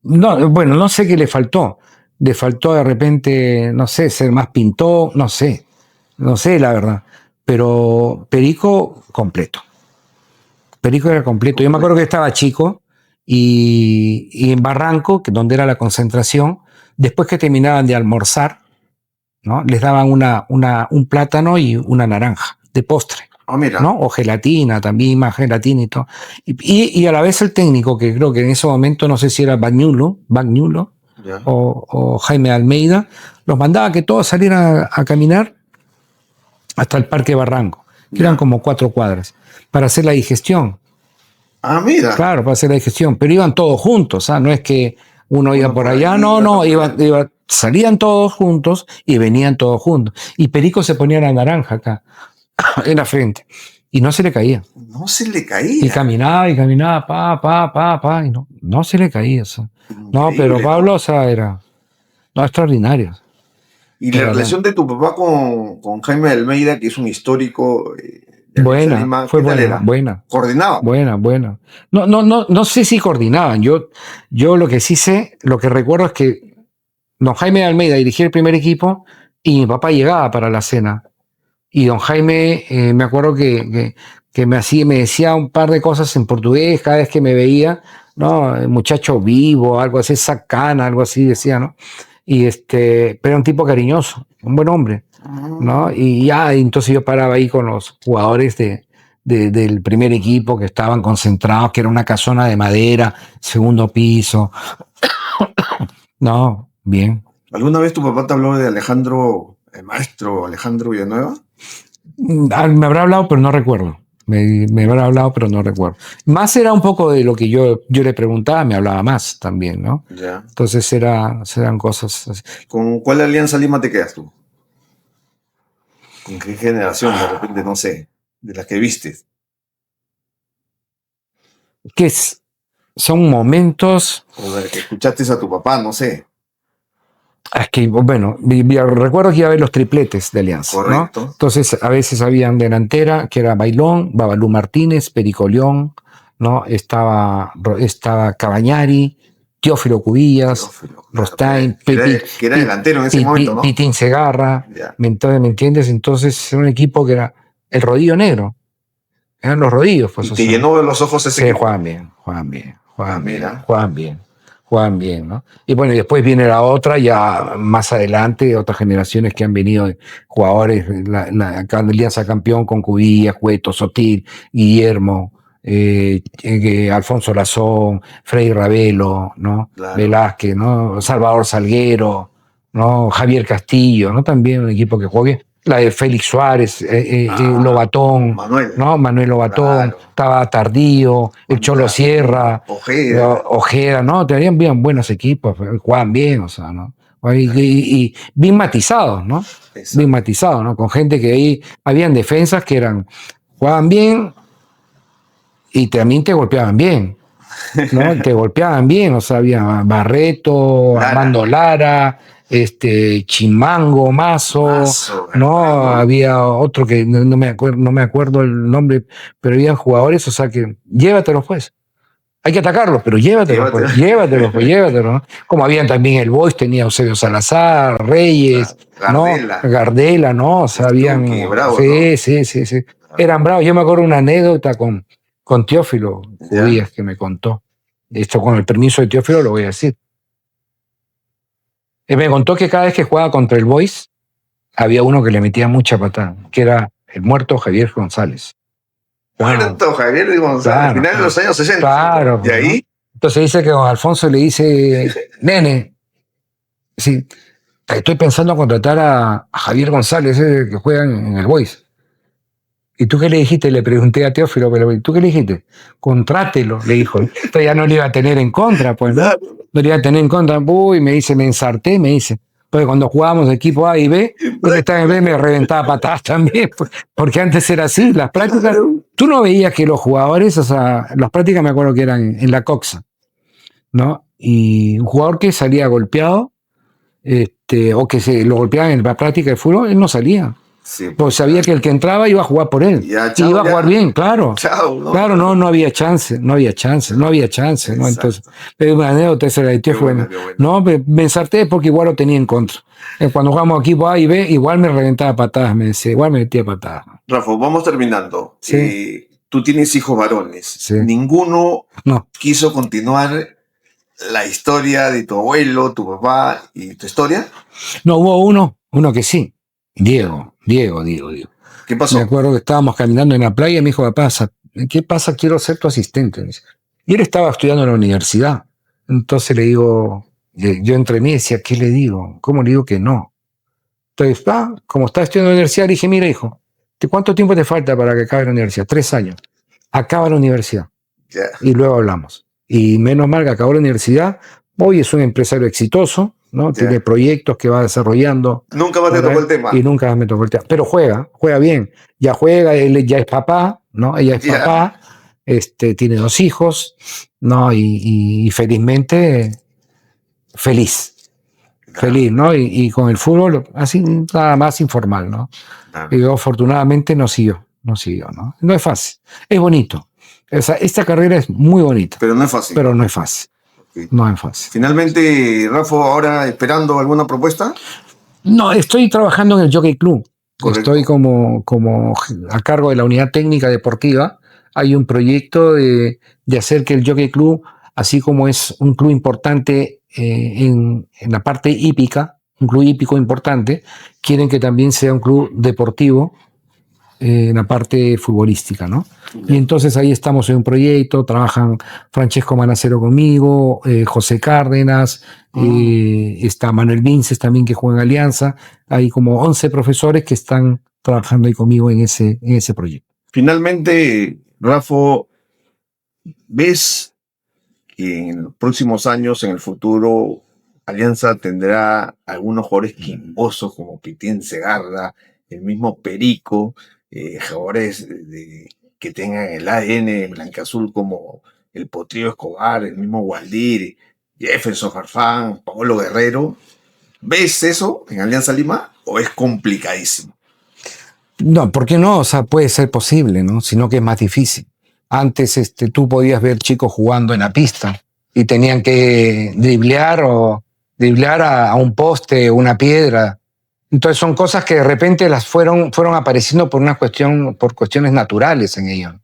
no, bueno, no sé qué le faltó. Le faltó de repente, no sé, ser más pintor, no sé la verdad. Pero Perico completo. Perico era completo. Yo me acuerdo que estaba chico y en Barranco, donde era la concentración, después que terminaban de almorzar, ¿no? Les daban un plátano y una naranja de postre. Oh, mira. ¿No? O gelatina, también más gelatina y todo. Y a la vez el técnico, que creo que en ese momento no sé si era Bagnulo o Jaime Almeida, los mandaba que todos salieran a caminar hasta el Parque Barranco, que eran como 4 cuadras, para hacer la digestión. Ah, mira. Claro, para hacer la digestión, pero iban todos juntos, ¿ah? No es que uno iba por allá, salían todos juntos y venían todos juntos. Y Perico se ponía la naranja acá, en la frente, y no se le caía. No se le caía. Y caminaba, y no se le caía. O sea. No, pero Pablo, o sea, era extraordinario. Y la relación de tu papá con Jaime Almeida, que es un histórico... buena, fue buena. ¿Coordinaba? Buena. No sé si coordinaban. Yo lo que sí sé, lo que recuerdo es que don Jaime Almeida dirigía el primer equipo y mi papá llegaba para la cena. Y don Jaime, me acuerdo que me decía un par de cosas en portugués cada vez que me veía, ¿no? Muchacho vivo, algo así, sacana, algo así decía, ¿no? Pero era un tipo cariñoso, un buen hombre, ¿no? Y ya, entonces yo paraba ahí con los jugadores del primer equipo que estaban concentrados, que era una casona de madera, segundo piso. No, bien. ¿Alguna vez tu papá te habló de Alejandro, el maestro Alejandro Villanueva? Me habrá hablado, pero no recuerdo. Me habrá hablado, pero no recuerdo. Más era un poco de lo que yo le preguntaba, me hablaba más también, ¿no? Ya. Entonces eran cosas así. ¿Con cuál Alianza Lima te quedas tú? ¿Con qué generación? De repente, no sé, de las que viste. Que son momentos. O de las que escuchaste a tu papá, no sé. Es que, bueno, recuerdo que iba a ver los tripletes de Alianza, Correcto. ¿no? Entonces, a veces habían delantera, que era Bailón, Babalú Martínez, Perico León, ¿no? Estaba Cabañari, Teófilo Cubillas, Teófilo, Rostain, que era delantero en ese momento, ¿no? Pitín Segarra, Ya. ¿me entiendes? Entonces, era un equipo que era el rodillo negro, eran los rodillos, pues. Y te llenó de los ojos ese Sí, equipo. juegan bien, Mira. juegan bien, ¿no? Y bueno, y después viene la otra, ya más adelante, otras generaciones que han venido, jugadores, acá en Alianza campeón con Cubillas, Cueto, Sotil, Guillermo, Alfonso Lazón, Frei Ravelo, ¿no? Claro. Velázquez, ¿no? Salvador Salguero, ¿no? Javier Castillo, ¿no? También un equipo que juega bien. La de Félix Suárez, Lobatón, Manuel. ¿no? Manuel Lobatón, Claro. estaba Tardío, el Cholo Sierra, Ojeda, ¿no? Tenían bien buenos equipos, jugaban bien, o sea, ¿no? Y bien matizados, ¿no? Exacto. Bien matizados, ¿no? Con gente que ahí habían defensas que jugaban bien y también te golpeaban bien, ¿no? Te golpeaban bien, o sea, había Barreto, Armando Lara, Chimango, Mazo, ¿no? Había otro que no me acuerdo el nombre, pero había jugadores, o sea que llévatelos pues. Hay que atacarlos, pero llévatelos, ¿no? Como habían también el Boys, tenía Eusebio Salazar, Reyes, Gardela. ¿no? Gardela, ¿no? O sea, habían. Bravo, sí. Eran bravos. Yo me acuerdo una anécdota con Teófilo Cubillas que me contó. Esto con el permiso de Teófilo lo voy a decir. Él me contó que cada vez que jugaba contra el Boys, había uno que le metía mucha patada, que era el muerto Javier González. Muerto Javier González, final de los años 60. Claro. ¿Y ahí? Entonces dice que don Alfonso le dice, nene, sí, estoy pensando en contratar a Javier González, que juega en el Boys. ¿Y tú qué le dijiste? Le pregunté a Teófilo, pero ¿tú qué le dijiste? Contrátelo, le dijo. Entonces ya no le iba a tener en contra, pues, ¿no? No le iba a tener en contra. Uy, me ensarté, me dice. Porque cuando jugábamos de equipo A y B, yo que estaba en B me reventaba patadas también, porque antes era así, las prácticas, tú no veías que los jugadores, o sea, las prácticas me acuerdo que eran en la Coxa, ¿no? Y un jugador que salía golpeado, o que lo golpeaban en la práctica de fútbol, él no salía. Sí, pues sabía que el que entraba iba a jugar por él. Y iba a jugar bien, claro. ¿no? Claro, no había chance. ¿no? Entonces, una anécdota esa de tío fue. No, me ensarté porque igual lo tenía en contra. Cuando jugamos equipo A y B, igual me reventaba patadas, me decía, igual me metía patadas. Rafa, vamos terminando. Sí. Tú tienes hijos varones. Sí. Ninguno quiso continuar la historia de tu abuelo, tu papá y tu historia. No, hubo uno que sí. Diego. ¿Qué pasó? Me acuerdo que estábamos caminando en la playa y me dijo, papá, ¿qué pasa? Quiero ser tu asistente. Y él estaba estudiando en la universidad. Entonces le digo, yo entre mí decía, ¿qué le digo? ¿Cómo le digo que no? Entonces, como está estudiando en la universidad, le dije, mira, hijo, ¿cuánto tiempo te falta para que acabe la universidad? 3 años. Acaba la universidad. Y luego hablamos. Y menos mal que acabó la universidad. Hoy es un empresario exitoso, ¿no? Tiene proyectos que va desarrollando. Nunca más te tocó el tema. Y nunca más me tocó el tema. Pero juega bien. Ya juega, él ya es papá, ¿no? Ella es papá, tiene 2 hijos, ¿no? Y felizmente, feliz, ¿no? Y con el fútbol, así nada más informal, ¿no? Y yo, afortunadamente no siguió, ¿no? No es fácil, es bonito. O sea, esta carrera es muy bonita. Pero no es fácil. No es fácil. Finalmente, Rafa, ahora esperando alguna propuesta. No, estoy trabajando en el Jockey Club. Correcto. Estoy como a cargo de la unidad técnica deportiva. Hay un proyecto de hacer que el Jockey Club, así como es un club importante en la parte hípica, un club hípico importante, quieren que también sea un club deportivo la parte futbolística, ¿no? Y entonces ahí estamos en un proyecto, trabajan Francesco Manacero conmigo, José Cárdenas, está Manuel Vinces también que juega en Alianza, hay como 11 profesores que están trabajando ahí conmigo en ese proyecto. Finalmente, Rafa, ¿ves que en los próximos años, en el futuro, Alianza tendrá algunos jugadores quimbosos como Pitín Segarra, el mismo Perico, jugadores que tengan el ADN blanqueazul como el Potrillo Escobar, el mismo Waldir, Jefferson Farfán, Paolo Guerrero? ¿Ves eso en Alianza Lima o es complicadísimo? No, ¿por qué no? O sea, puede ser posible, ¿no? Sino que es más difícil. Antes tú podías ver chicos jugando en la pista y tenían que driblear a un poste, una piedra. Entonces son cosas que de repente las fueron apareciendo por cuestiones naturales en ellos.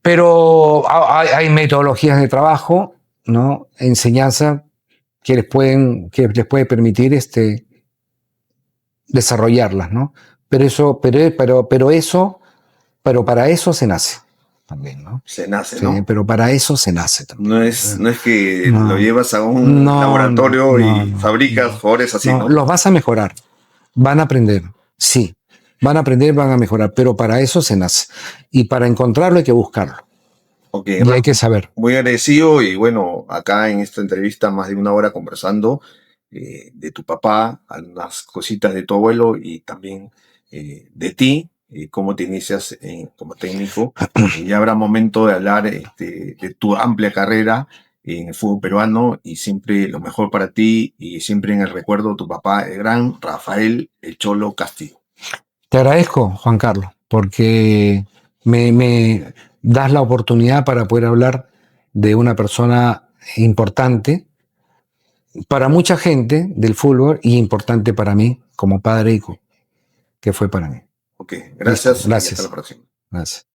Pero hay metodologías de trabajo, ¿no? Enseñanza que les puede permitir desarrollarlas, ¿no? Pero para eso se nace también, ¿no? Se nace, Sí, ¿no? pero para eso se nace también. No es que No. lo llevas a un laboratorio y no, fabricas jugadores así, ¿no? Los vas a mejorar, van a aprender, sí, van a aprender, van a mejorar, pero para eso se nace. Y para encontrarlo hay que buscarlo. Ok, Y hay que saber. muy agradecido y bueno, acá en esta entrevista más de una hora conversando de tu papá, algunas cositas de tu abuelo y también de ti, cómo te inicias como técnico. Ya habrá momento de hablar de tu amplia carrera en el fútbol peruano y siempre lo mejor para ti y siempre en el recuerdo de tu papá, el gran Rafael El Cholo Castillo. Te agradezco, Juan Carlos, porque me das la oportunidad para poder hablar de una persona importante para mucha gente del fútbol y importante para mí como padre que fue para mí. Ok, gracias. Listo, gracias. Y hasta la próxima. Gracias.